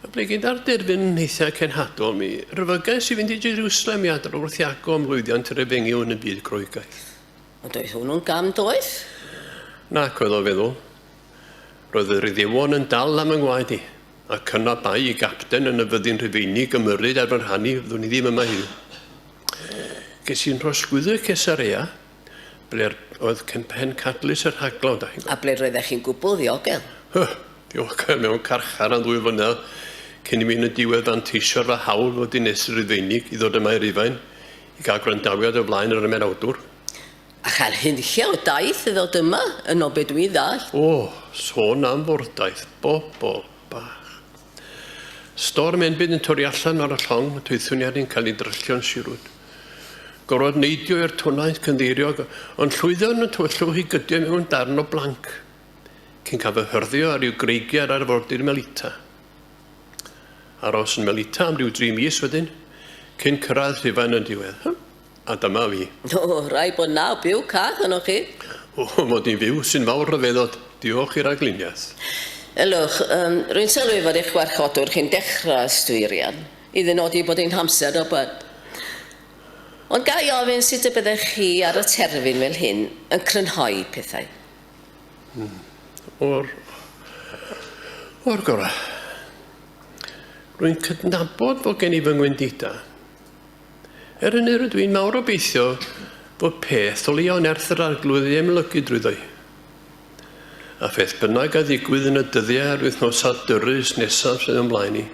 A ble gyda'r derfyn neithiau cenhadol mi, rhyfygais i fynd i Jerusalem i adro wrth Iago am lwyddiant yr efengyw yn y byd groegaeth. Ond oedd hwnnw'n gam doeth? Nac oedd o feddwl. Roedd yr iddewon yn dal am yng ngwaed i, ac yna bai i gapten yn y fyddin Rhufeinig gymryd ar fy rhannu fyddwn i ddim yma hyn. Ges i'n rhosgwyddo Cesarea, ble oedd pen cadlus yr haglawd. A ble roeddech chi'n gwbl ddiogel? Diolchgar mewn carchar am 2 flynedd, cyn i mi yn y diwedd fanteisio'r fy hawl fod i nes yr Rhufeinig i ddod yma i'r Rufain, i gael gwrandawiad o flaen yr ymerawdwr. A chael hynllio o daith i ddod yma, yn o beth dwi'n ddall. O, sôn am fordaeth, bobl bach. Storm enbyd yn torri allan ar y llong, y tweithwniad yn cael ei dryllio'n sirwyd. Gorfod neidio i'r twnaeth cynddeiriog, ond llwyddo yn y tywyllwch i gydio mewn darn o blanc, cyn cael fy hyrddio ar i'w greigiau ar arfordir Melita. Aros yn Melita am ryw 3 mis wedyn, cyn cyrraedd rhifan yn diwedd. A dyma fi. O, rai bod naw byw cach yno chi. O, mod i'n fyw sy'n fawr rhyfeddod. Diolch i'r agliniaeth. Ylwch, rwy'n sylwi fod eich gwarchodwr chi'n dechrau ystwyrian i ddynodi bod ein hamser o byd. Ond ga i ofyn sut y byddech chi ar y terfyn fel hyn yn crynhoi pethau? O'r gorau. Rwy'n cydnabod fod gen i fy ngwendida. Hynny rydw i'n mawr obeithio bod peth o leon erth yr arglwydd i ymlygu drwyddo i. A pheth bynnag a ddigwydd yn y dyddiau a'r wythnosau dyrys nesaf sydd ymlaen i.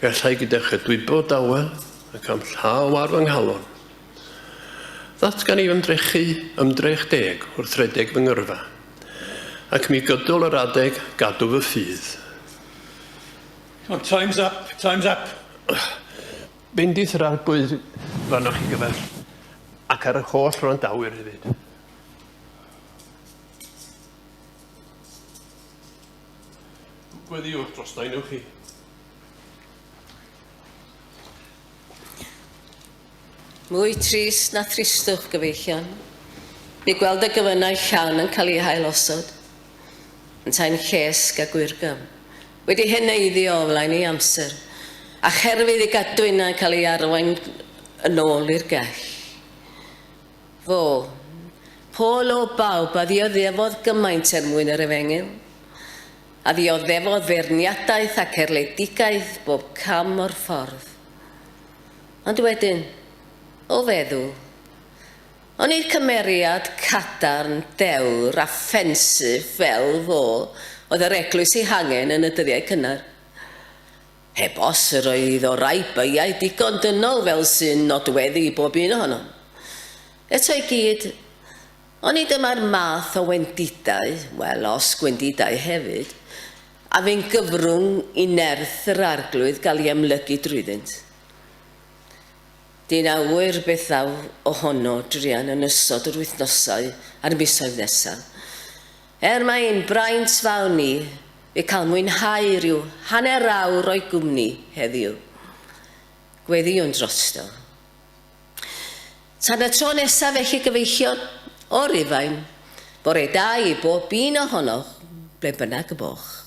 Gallai gyda chydwybo dawel ac am llaw ar fy nghalon. Ddatgan i ymdrech deg wrth redeg fy ngyrfa, ac mi gydol yr adeg gadw fy ffydd. Oh, time's up, time's up. Bendith yr arglwydd fannoch chi gyfer, ac ar y holl randawyr hefyd. Gweddiwch dros dainwch chi. Mwy trist na thristwch gyfeillion. Mi gweld y gyfynnau llawn yn cael ei hailosod. Yn tain llesg a gwyrgam. Wedi heneiddio o flaen ei amser. A cherfydd i gadwyn yn cael ei arwain yn ôl i'r gall. Fo, Pôl o bawb a ddioddefodd gymaint mwyn yr efengyl. A ddioddefodd ferniadaeth ac erledigaeth bob cam o'r ffordd. Ond wedyn, o feddwl, ond i'r cymeriad cadarn, dewr a ffensif fel fo oedd yr eglwys ei hangen yn y dyddiau cynnar. Heb os yr oedd o rai byau digon dynol fel sy'n nodweddu i bob un ohono. Eto i gyd, ond i dyma'r math o wendidau, wel os gwendidau hefyd, a fe'n gyfrwng i nerth yr arglwydd gael ei ymlygu drwyddynt. Di'n awyr beth ddaw ohono drian yn ysod yr wythnosau a'r misoedd nesaf. Mae'n braint fawn ni i cael mwynhau rhyw hanner awr o'i gwmni heddiw. Gweddiwn drosto. Tan y tro nesaf eich gyfeillion o Rufain, bore da i bob un ohonoch ble bynnag y boch.